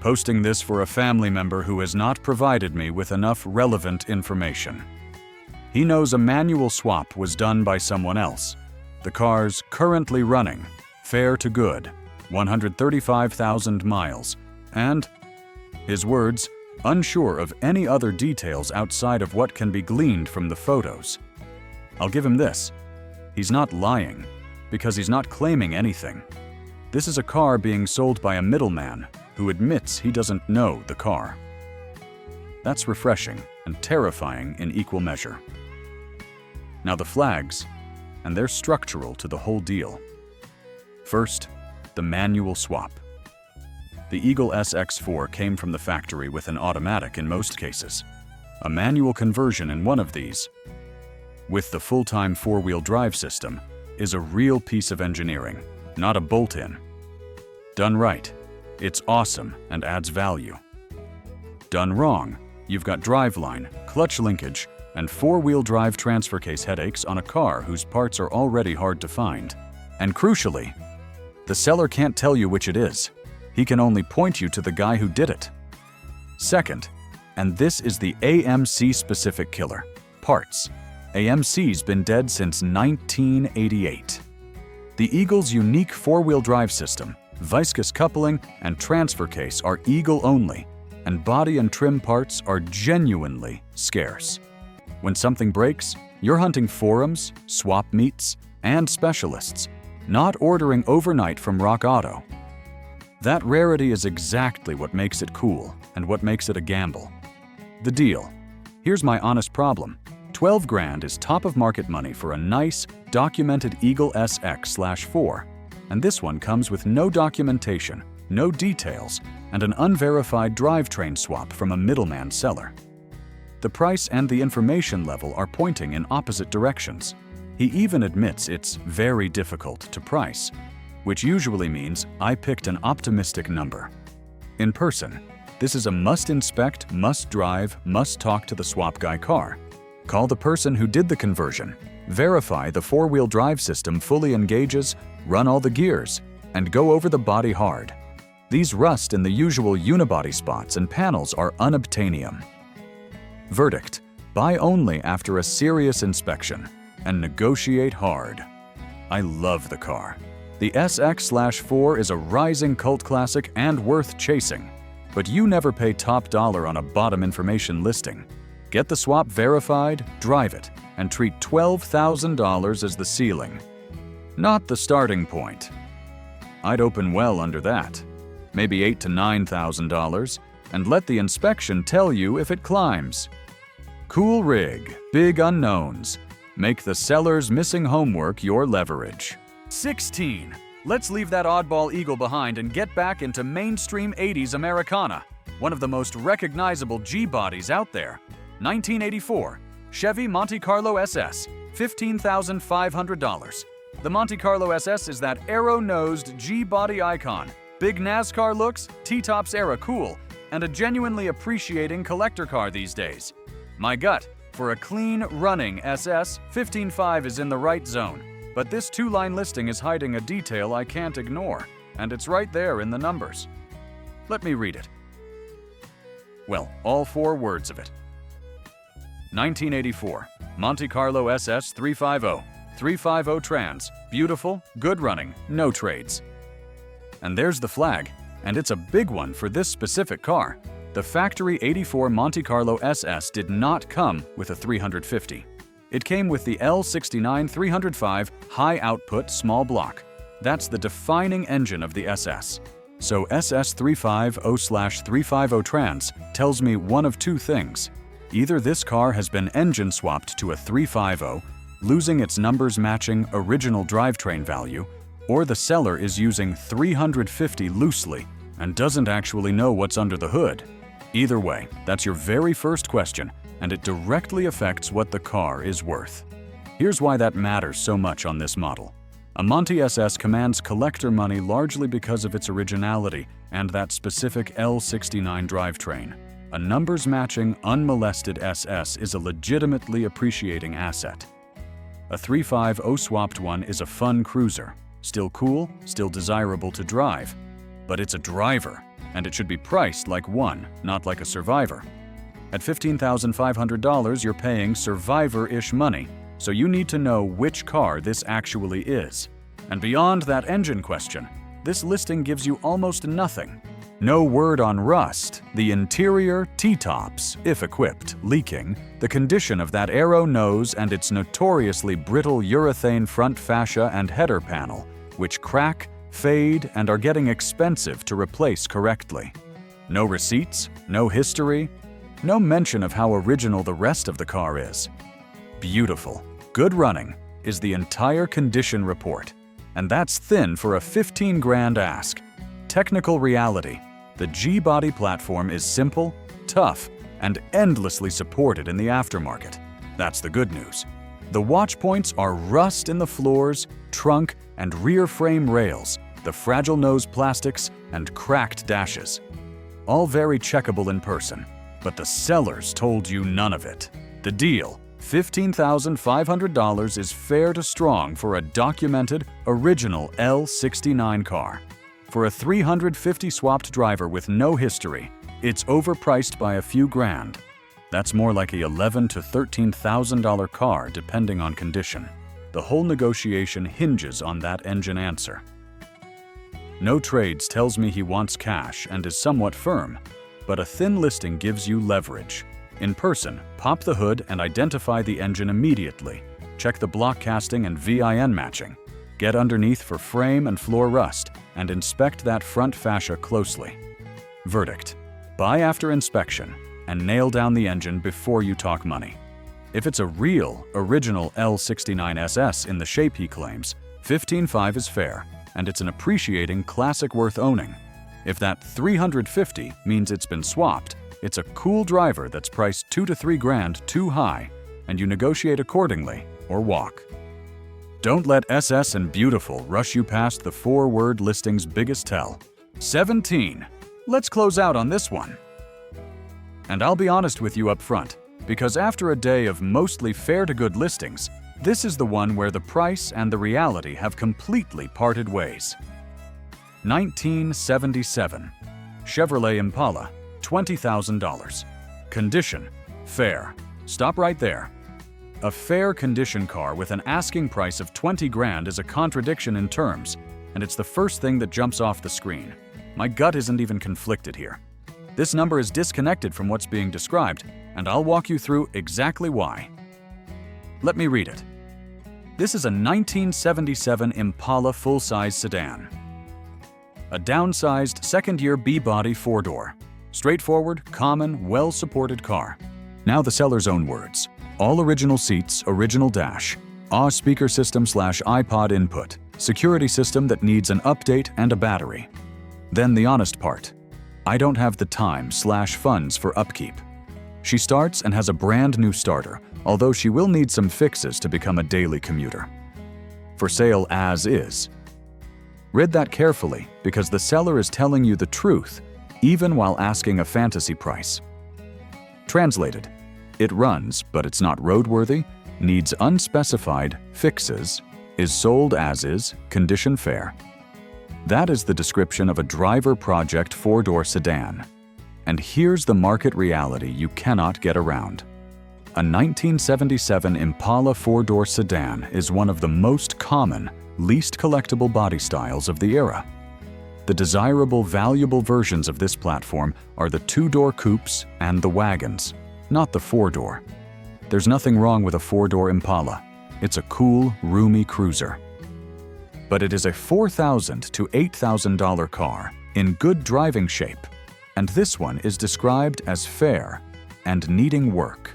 posting this for a family member who has not provided me with enough relevant information. He knows a manual swap was done by someone else. The car's currently running, fair to good, 135,000 miles, and, his words, unsure of any other details outside of what can be gleaned from the photos. I'll give him this. He's not lying, because he's not claiming anything. This is a car being sold by a middleman who admits he doesn't know the car. That's refreshing and terrifying in equal measure. Now the flags, and they're structural to the whole deal. First, the manual swap. The Eagle SX4 came from the factory with an automatic in most cases. A manual conversion in one of these, with the full-time four-wheel drive system, is a real piece of engineering, not a bolt-in. Done right, it's awesome and adds value. Done wrong, you've got driveline, clutch linkage, and four-wheel drive transfer case headaches on a car whose parts are already hard to find. And crucially, the seller can't tell you which it is. He can only point you to the guy who did it. Second, and this is the AMC-specific killer, parts. AMC's been dead since 1988. The Eagle's unique four-wheel drive system, viscous coupling, and transfer case are Eagle only, and body and trim parts are genuinely scarce. When something breaks, you're hunting forums, swap meets, and specialists, not ordering overnight from Rock Auto. That rarity is exactly what makes it cool and what makes it a gamble. The deal. Here's my honest problem. 12 grand is top of market money for a nice, documented Eagle SX/4, and this one comes with no documentation, no details, and an unverified drivetrain swap from a middleman seller. The price and the information level are pointing in opposite directions. He even admits it's very difficult to price, which usually means I picked an optimistic number. In person, this is a must-inspect, must-drive, must-talk to the swap guy car. Call the person who did the conversion, verify the four-wheel drive system fully engages, run all the gears, and go over the body hard. These rust in the usual unibody spots and panels are unobtainium. Verdict: buy only after a serious inspection and negotiate hard. I love the car. The SX/4 is a rising cult classic and worth chasing, but you never pay top dollar on a bottom information listing. Get the swap verified, drive it, and treat $12,000 as the ceiling, not the starting point. I'd open well under that, maybe $8,000 to $9,000, and let the inspection tell you if it climbs. Cool rig, big unknowns. Make the seller's missing homework your leverage. 16. Let's leave that oddball eagle behind and get back into mainstream 80s Americana, one of the most recognizable G-bodies out there. 1984, Chevy Monte Carlo SS, $15,500. The Monte Carlo SS is that arrow-nosed G-body icon, big NASCAR looks, T-Tops era cool, and a genuinely appreciating collector car these days. My gut, for a clean, running SS, 15.5 is in the right zone, but this two-line listing is hiding a detail I can't ignore, and it's right there in the numbers. Let me read it. Well, all 4 words of it. 1984, Monte Carlo SS 350, 350 trans, beautiful, good running, no trades. And there's the flag, and it's a big one for this specific car. The factory 84 Monte Carlo SS did not come with a 350. It came with the L69 305 high output small block. That's the defining engine of the SS. So SS 350/350 trans tells me one of 2 things. Either this car has been engine swapped to a 350, losing its numbers matching original drivetrain value, or the seller is using 350 loosely and doesn't actually know what's under the hood. Either way, that's your very first question, and it directly affects what the car is worth. Here's why that matters so much on this model. A Monte SS commands collector money largely because of its originality and that specific L69 drivetrain. A numbers-matching, unmolested SS is a legitimately appreciating asset. A 350 swapped one is a fun cruiser. Still cool, still desirable to drive. But it's a driver, and it should be priced like one, not like a survivor. At $15,500, you're paying survivor-ish money, so you need to know which car this actually is. And beyond that engine question, this listing gives you almost nothing. No word on rust, the interior, T-tops, if equipped, leaking, the condition of that arrow nose and its notoriously brittle urethane front fascia and header panel, which crack, fade, and are getting expensive to replace correctly. No receipts, no history, no mention of how original the rest of the car is. Beautiful, good running is the entire condition report, and that's thin for a 15 grand ask. Technical reality: the G-body platform is simple, tough, and endlessly supported in the aftermarket. That's the good news. The watch points are rust in the floors, trunk, and rear frame rails, the fragile nose plastics, and cracked dashes. All very checkable in person, but the sellers told you none of it. The deal: $15,500 is fair to strong for a documented, original L69 car. For a 350 swapped driver with no history, it's overpriced by a few grand. That's more like a $11,000 to $13,000 car depending on condition. The whole negotiation hinges on that engine answer. No trades tells me he wants cash and is somewhat firm, but a thin listing gives you leverage. In person, pop the hood and identify the engine immediately. Check the block casting and VIN matching. Get underneath for frame and floor rust, and inspect that front fascia closely. Verdict: buy after inspection, and nail down the engine before you talk money. If it's a real, original L69 SS in the shape he claims, $15,500 is fair, and it's an appreciating classic worth owning. If that $350 means it's been swapped, it's a cool driver that's priced $2 to $3 grand too high, and you negotiate accordingly or walk. Don't let SS and Beautiful rush you past the 4-word listing's biggest tell. 17. Let's close out on this one. And I'll be honest with you up front, because after a day of mostly fair to good listings, this is the one where the price and the reality have completely parted ways. 1977 Chevrolet Impala, $20,000. Condition: fair. Stop right there. A fair condition car with an asking price of 20 grand is a contradiction in terms, and it's the first thing that jumps off the screen. My gut isn't even conflicted here. This number is disconnected from what's being described, and I'll walk you through exactly why. Let me read it. This is a 1977 Impala full-size sedan. A downsized second-year B-body 4-door. Straightforward, common, well-supported car. Now the seller's own words. All original seats, original dash. AW speaker system/iPod input. Security system that needs an update and a battery. Then the honest part. I don't have the time/funds for upkeep. She starts and has a brand new starter, although she will need some fixes to become a daily commuter. For sale as is. Read that carefully, because the seller is telling you the truth, even while asking a fantasy price. Translated: it runs, but it's not roadworthy, needs unspecified fixes, is sold as is, condition fair. That is the description of a driver project 4-door sedan. And here's the market reality you cannot get around. A 1977 Impala 4-door sedan is one of the most common, least collectible body styles of the era. The desirable, valuable versions of this platform are the 2-door coupes and the wagons, not the 4-door. There's nothing wrong with a 4-door Impala. It's a cool, roomy cruiser. But it is a $4,000 to $8,000 car in good driving shape, and this one is described as fair and needing work.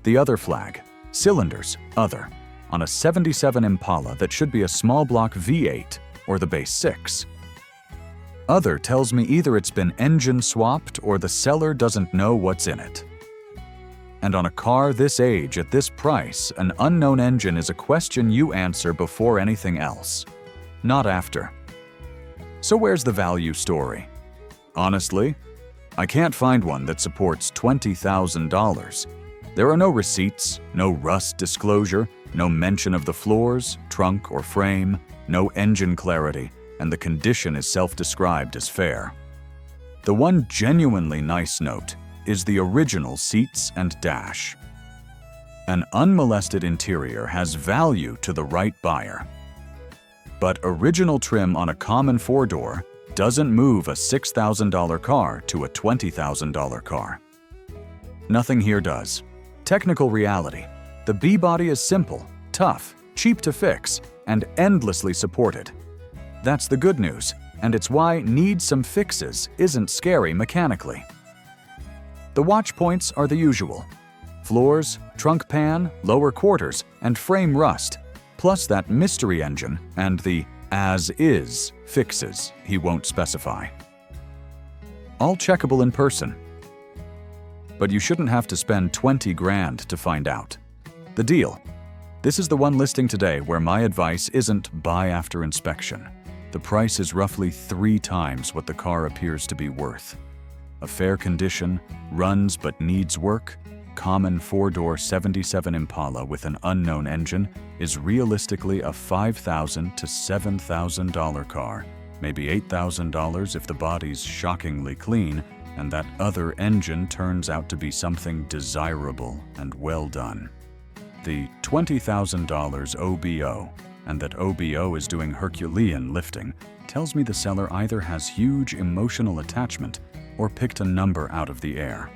The other flag, cylinders, other, on a 77 Impala that should be a small block V8 or the base 6. Other tells me either it's been engine swapped or the seller doesn't know what's in it. And on a car this age at this price, an unknown engine is a question you answer before anything else, not after. So where's the value story? Honestly, I can't find one that supports $20,000. There are no receipts, no rust disclosure, no mention of the floors, trunk, or frame, no engine clarity, and the condition is self-described as fair. The one genuinely nice note is the original seats and dash. An unmolested interior has value to the right buyer. But original trim on a common 4-door doesn't move a $6,000 car to a $20,000 car. Nothing here does. Technical reality. The B-body is simple, tough, cheap to fix, and endlessly supported. That's the good news, and it's why need some fixes isn't scary mechanically. The watch points are the usual. Floors, trunk pan, lower quarters, and frame rust, plus that mystery engine and the as-is fixes he won't specify. All checkable in person. But you shouldn't have to spend 20 grand to find out. The deal. This is the one listing today where my advice isn't buy after inspection. The price is roughly 3 times what the car appears to be worth. A fair condition, runs but needs work, common 4-door 77 Impala with an unknown engine is realistically a $5,000 to $7,000 car, maybe $8,000 if the body's shockingly clean and that other engine turns out to be something desirable and well done. The $20,000 OBO, and that OBO is doing Herculean lifting, tells me the seller either has huge emotional attachment or picked a number out of the air.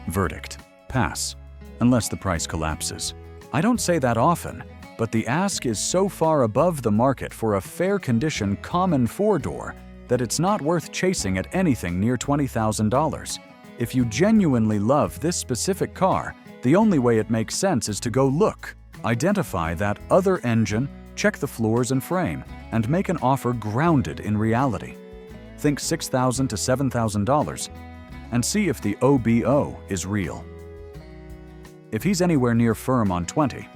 Verdict: pass, unless the price collapses. I don't say that often, but the ask is so far above the market for a fair condition common 4-door that it's not worth chasing at anything near $20,000. If you genuinely love this specific car, the only way it makes sense is to go look, identify that other engine, check the floors and frame, and make an offer grounded in reality. think $6,000 to $7,000, and see if the OBO is real. If he's anywhere near firm on 20,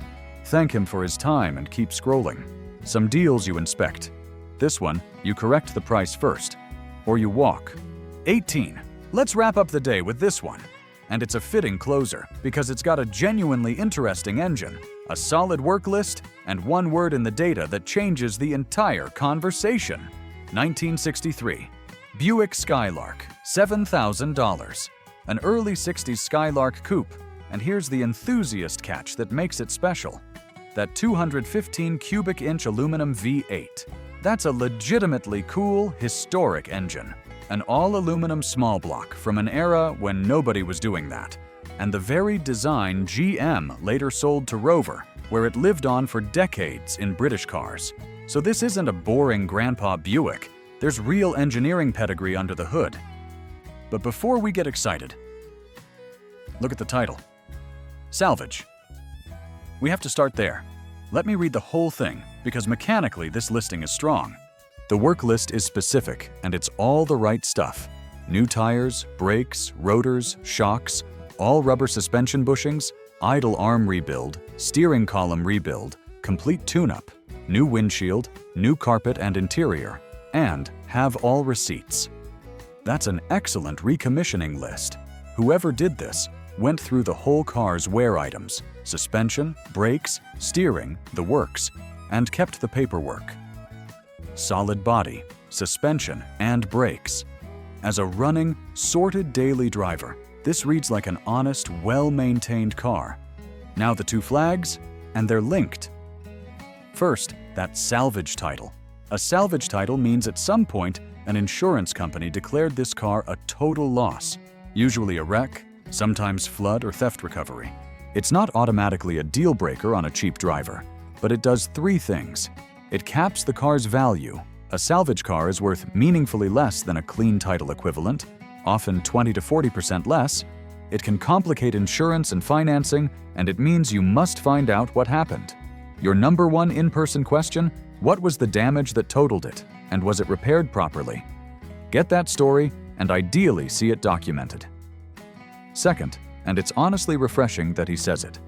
thank him for his time and keep scrolling. Some deals you inspect. This one, you correct the price first, or you walk. 18. Let's wrap up the day with this one. And it's a fitting closer because it's got a genuinely interesting engine, a solid work list, and one word in the data that changes the entire conversation. 1963. Buick Skylark, $7,000. An early 60s Skylark coupe, and here's the enthusiast catch that makes it special. That 215 cubic inch aluminum V8. That's a legitimately cool, historic engine. An all-aluminum small block from an era when nobody was doing that. And the very design GM later sold to Rover, where it lived on for decades in British cars. So this isn't a boring Grandpa Buick. There's real engineering pedigree under the hood. But before we get excited, look at the title. Salvage. We have to start there. Let me read the whole thing, because mechanically this listing is strong. The work list is specific, and it's all the right stuff. New tires, brakes, rotors, shocks, all rubber suspension bushings, idle arm rebuild, steering column rebuild, complete tune-up, new windshield, new carpet and interior, and have all receipts. That's an excellent recommissioning list. Whoever did this went through the whole car's wear items, suspension, brakes, steering, the works, and kept the paperwork. Solid body, suspension, and brakes. As a running, sorted daily driver, this reads like an honest, well-maintained car. Now the two flags, and they're linked. First, that salvage title. A salvage title means at some point an insurance company declared this car a total loss, usually a wreck, sometimes flood or theft recovery. It's not automatically a deal breaker on a cheap driver, but it does three things. It caps the car's value. A salvage car is worth meaningfully less than a clean title equivalent, often 20 to 40% less. It can complicate insurance and financing, and it means you must find out what happened. Your number one in-person question: what was the damage that totaled it, and was it repaired properly? Get that story, and ideally see it documented. Second, and it's honestly refreshing that he says it,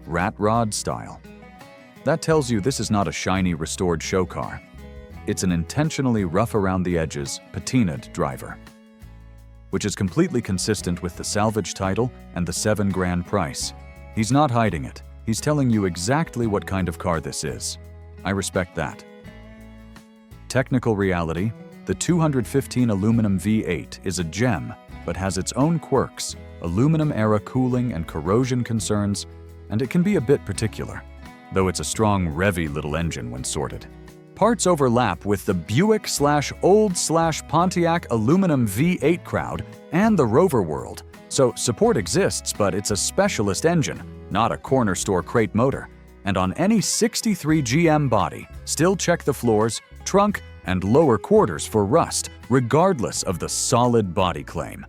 rat rod style. That tells you this is not a shiny restored show car. It's an intentionally rough around the edges, patinaed driver, which is completely consistent with the salvage title and the $7,000 price. He's not hiding it. He's telling you exactly what kind of car this is. I respect that. Technical reality: the 215 aluminum V8 is a gem, but has its own quirks, aluminum-era cooling and corrosion concerns, and it can be a bit particular, though it's a strong, revvy little engine when sorted. Parts overlap with the Buick/old/Pontiac aluminum V8 crowd and the Rover world, so support exists, but it's a specialist engine, not a corner store crate motor. And on any 63 GM body, still check the floors, trunk, and lower quarters for rust, regardless of the solid body claim.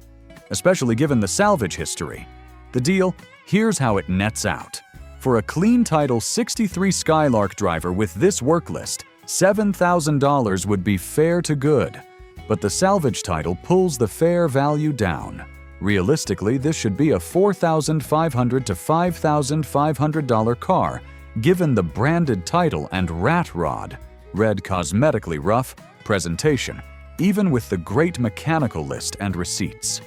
Especially given the salvage history. The deal: here's how it nets out. For a clean title 63 Skylark driver with this work list, $7,000 would be fair to good. But the salvage title pulls the fair value down. Realistically, this should be a $4,500 to $5,500 car, given the branded title and rat rod, red cosmetically rough, presentation, even with the great mechanical list and receipts.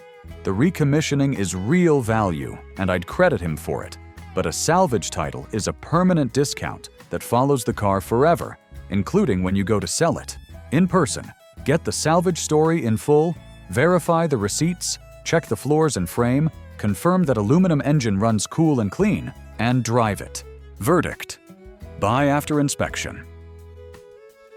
The recommissioning is real value, and I'd credit him for it. But a salvage title is a permanent discount that follows the car forever, including when you go to sell it. In person, get the salvage story in full, verify the receipts, check the floors and frame, confirm that aluminum engine runs cool and clean, and drive it. Verdict: buy after inspection.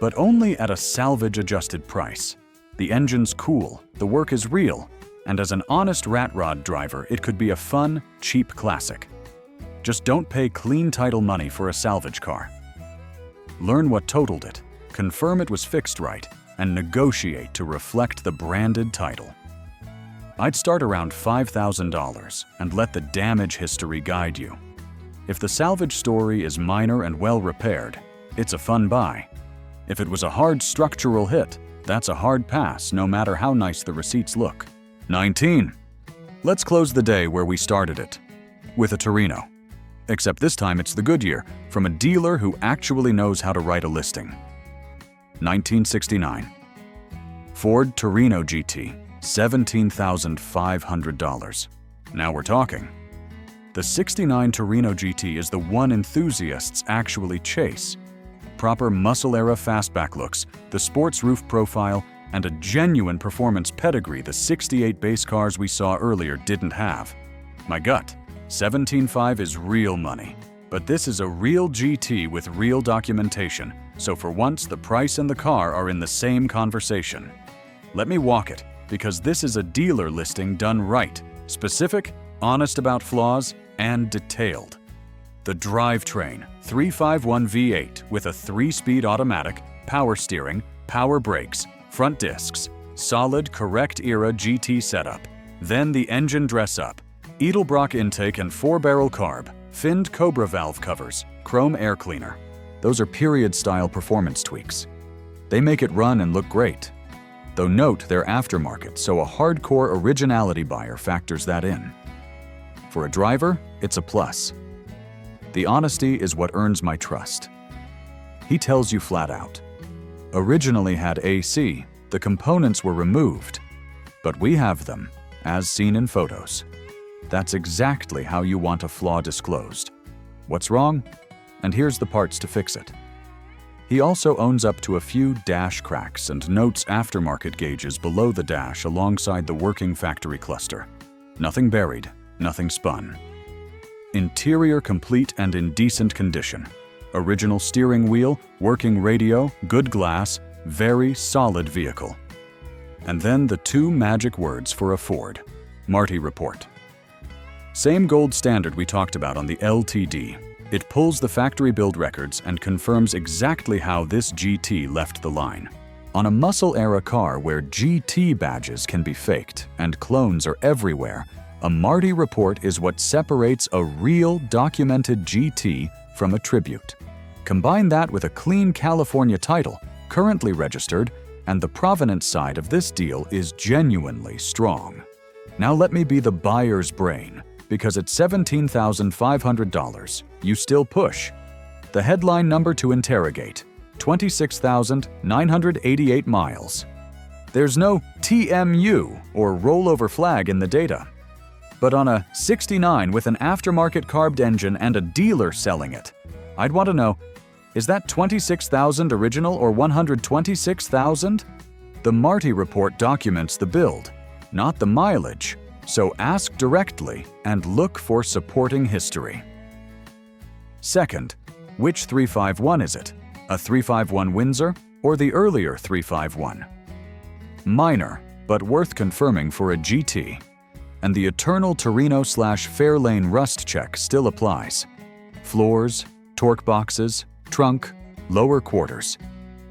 But only at a salvage-adjusted price. The engine's cool, the work is real, and as an honest rat rod driver, it could be a fun, cheap classic. Just don't pay clean title money for a salvage car. Learn what totaled it, confirm it was fixed right, and negotiate to reflect the branded title. I'd start around $5,000 and let the damage history guide you. If the salvage story is minor and well repaired, it's a fun buy. If it was a hard structural hit, That's a hard pass, no matter how nice the receipts look. 19. Let's close the day where we started it, with a Torino. Except this time it's the Goodyear, from a dealer who actually knows how to write a listing. 1969. Ford Torino GT, $17,500. Now we're talking. The 69 Torino GT is the one enthusiasts actually chase. Proper muscle-era fastback looks, the sports roof profile, and a genuine performance pedigree the 68 base cars we saw earlier didn't have. My gut, 17.5 is real money. But this is a real GT with real documentation, so for once the price and the car are in the same conversation. Let me walk it, because this is a dealer listing done right, specific, honest about flaws, and detailed. The drivetrain, 351 V8 with a 3-speed automatic, power steering, power brakes, front discs, solid correct era GT setup. Then the engine dress-up, Edelbrock intake and 4-barrel carb, finned Cobra valve covers, chrome air cleaner. Those are period-style performance tweaks. They make it run and look great. Though note they're aftermarket, so a hardcore originality buyer factors that in. For a driver, it's a plus. The honesty is what earns my trust. He tells you flat out. Originally had AC, the components were removed, but we have them, as seen in photos. That's exactly how you want a flaw disclosed. What's wrong? And here's the parts to fix it. He also owns up to a few dash cracks and notes aftermarket gauges below the dash alongside the working factory cluster. Nothing buried, nothing spun. Interior complete and in decent condition. Original steering wheel, working radio, good glass, very solid vehicle. And then the two magic words for a Ford. Marti report. Same gold standard we talked about on the LTD. It pulls the factory build records and confirms exactly how this GT left the line. On a muscle-era car where GT badges can be faked and clones are everywhere, a Marti report is what separates a real documented GT from a tribute. Combine that with a clean California title, currently registered, and the provenance side of this deal is genuinely strong. Now let me be the buyer's brain, because at $17,500, you still push. The headline number to interrogate, 26,988 miles. There's no TMU or rollover flag in the data. But on a 69 with an aftermarket carbed engine and a dealer selling it, I'd want to know, is that 26,000 original or 126,000? The Marti report documents the build, not the mileage, so ask directly and look for supporting history. Second, which 351 is it? A 351 Windsor or the earlier 351? Minor, but worth confirming for a GT. And the eternal Torino/Fairlane rust check still applies. Floors, torque boxes, trunk, lower quarters,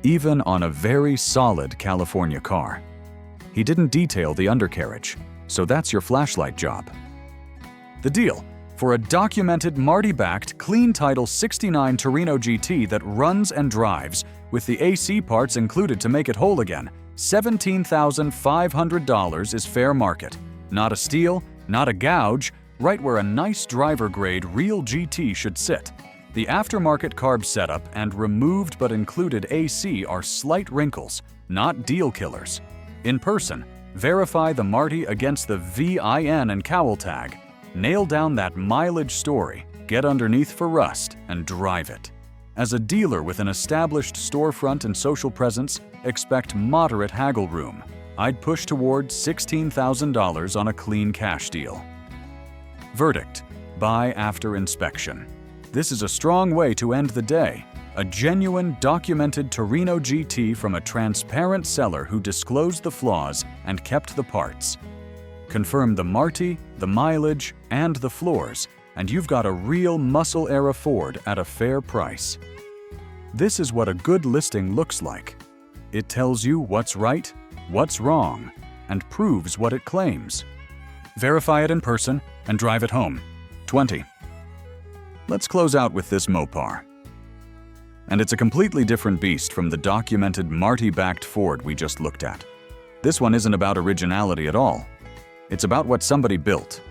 even on a very solid California car. He didn't detail the undercarriage, so that's your flashlight job. The deal, for a documented Marti-backed, clean title 69 Torino GT that runs and drives, with the AC parts included to make it whole again, $17,500 is fair market. Not a steal, not a gouge, right where a nice driver-grade real GT should sit. The aftermarket carb setup and removed but included AC are slight wrinkles, not deal killers. In person, verify the Marti against the VIN and cowl tag. Nail down that mileage story, get underneath for rust, and drive it. As a dealer with an established storefront and social presence, expect moderate haggle room. I'd push toward $16,000 on a clean cash deal. Verdict: buy after inspection. This is a strong way to end the day. A genuine, documented Torino GT from a transparent seller who disclosed the flaws and kept the parts. Confirm the Marti, the mileage, and the floors, and you've got a real muscle-era Ford at a fair price. This is what a good listing looks like. It tells you what's right, what's wrong, and proves what it claims. Verify it in person and drive it home. 20. Let's close out with this Mopar. And it's a completely different beast from the documented Marty-backed Ford we just looked at. This one isn't about originality at all. It's about what somebody built.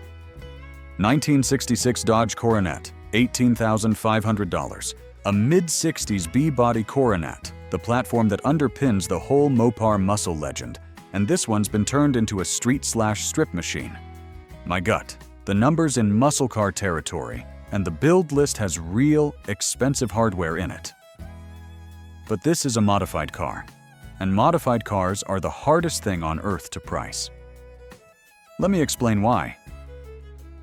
1966 Dodge Coronet, $18,500. A mid-60s B-body Coronet, the platform that underpins the whole Mopar muscle legend. And this one's been turned into a street/strip machine. My gut, the numbers in muscle car territory, and the build list has real, expensive hardware in it. But this is a modified car, and modified cars are the hardest thing on earth to price. Let me explain why.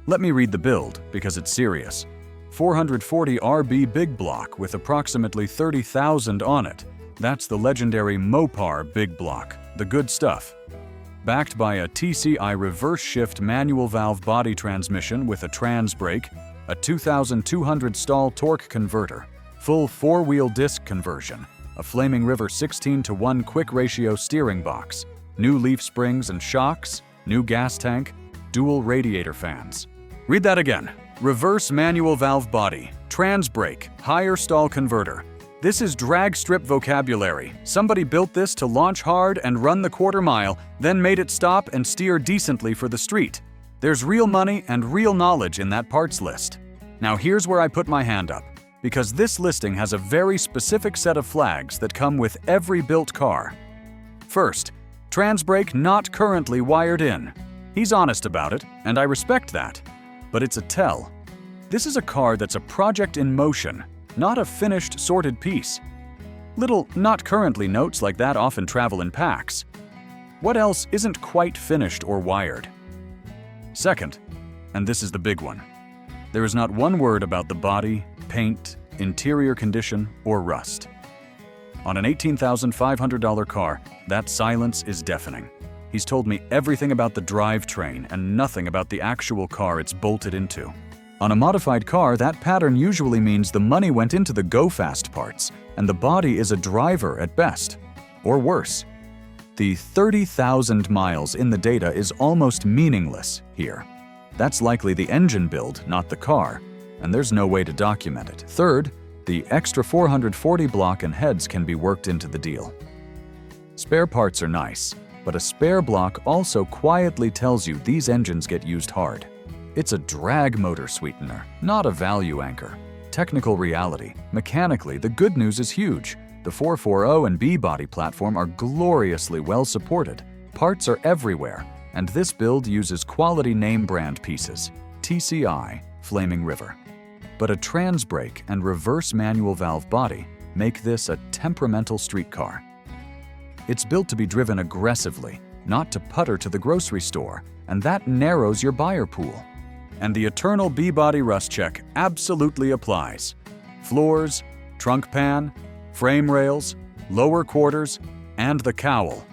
Let me read the build, because it's serious. 440 RB big block with approximately 30,000 on it. That's the legendary Mopar big block, the good stuff. Backed by a TCI reverse shift manual valve body transmission with a trans brake, a 2,200 stall torque converter, full four-wheel disc conversion, a Flaming River 16:1 quick ratio steering box, new leaf springs and shocks, new gas tank, dual radiator fans. Read that again. Reverse manual valve body, trans brake, higher stall converter. This is drag strip vocabulary. Somebody built this to launch hard and run the quarter mile, then made it stop and steer decently for the street. There's real money and real knowledge in that parts list. Now here's where I put my hand up, because this listing has a very specific set of flags that come with every built car. First, trans brake not currently wired in. He's honest about it, and I respect that. But it's a tell. This is a car that's a project in motion, not a finished, sorted piece. Little not currently notes like that often travel in packs. What else isn't quite finished or wired? Second, and this is the big one, there is not one word about the body, paint, interior condition, or rust. On an $18,500 car, that silence is deafening. He's told me everything about the drivetrain and nothing about the actual car it's bolted into. On a modified car, that pattern usually means the money went into the go-fast parts, and the body is a driver at best, or worse. The 30,000 miles in the data is almost meaningless here. That's likely the engine build, not the car, and there's no way to document it. Third, the extra 440 block and heads can be worked into the deal. Spare parts are nice, but a spare block also quietly tells you these engines get used hard. It's a drag motor sweetener, not a value anchor. Technical reality. Mechanically, the good news is huge. The 440 and B-body platform are gloriously well supported. Parts are everywhere, and this build uses quality name brand pieces. TCI, Flaming River. But a trans brake and reverse manual valve body make this a temperamental street car. It's built to be driven aggressively, not to putter to the grocery store, and that narrows your buyer pool. And the eternal B-body rust check absolutely applies. Floors, trunk pan, frame rails, lower quarters, and the cowl.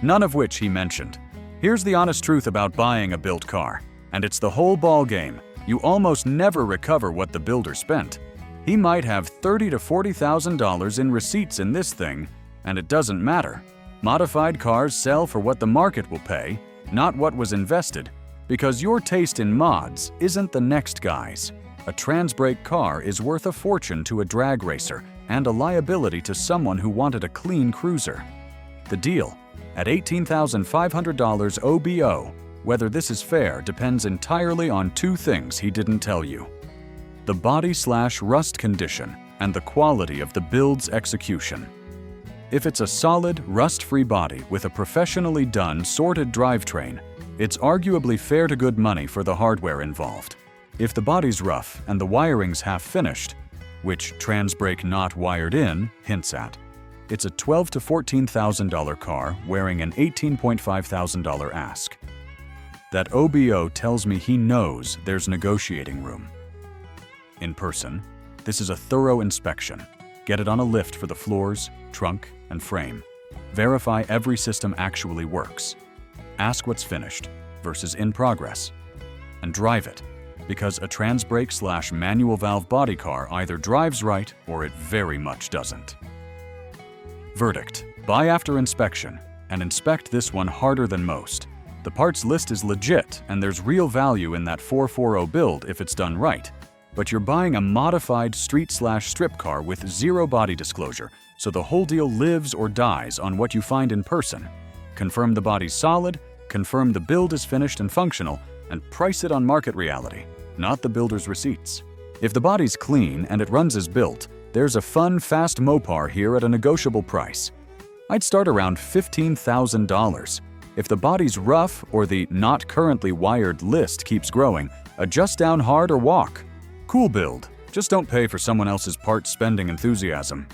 None of which he mentioned. Here's the honest truth about buying a built car, and it's the whole ball game. You almost never recover what the builder spent. He might have $30,000 to $40,000 in receipts in this thing, and it doesn't matter. Modified cars sell for what the market will pay, not what was invested, because your taste in mods isn't the next guy's. A trans brake car is worth a fortune to a drag racer and a liability to someone who wanted a clean cruiser. The deal, at $18,500 OBO, whether this is fair depends entirely on two things he didn't tell you: the body/rust condition and the quality of the build's execution. If it's a solid, rust-free body with a professionally done, sorted drivetrain, it's arguably fair to good money for the hardware involved. If the body's rough and the wiring's half-finished, which trans brake not wired in hints at, it's a $12,000 to $14,000 car wearing an $18,500 ask. That OBO tells me he knows there's negotiating room. In person, this is a thorough inspection. Get it on a lift for the floors, trunk, and frame. Verify every system actually works. Ask what's finished versus in progress. And drive it, because a trans brake/manual valve body car either drives right or it very much doesn't. Verdict: buy after inspection, and inspect this one harder than most. The parts list is legit, and there's real value in that 440 build if it's done right. But you're buying a modified street/strip car with zero body disclosure, so the whole deal lives or dies on what you find in person. Confirm the body's solid, confirm the build is finished and functional, and price it on market reality, not the builder's receipts. If the body's clean and it runs as built, there's a fun, fast Mopar here at a negotiable price. I'd start around $15,000. If the body's rough or the not currently wired list keeps growing, adjust down hard or walk. Cool build, just don't pay for someone else's part spending enthusiasm.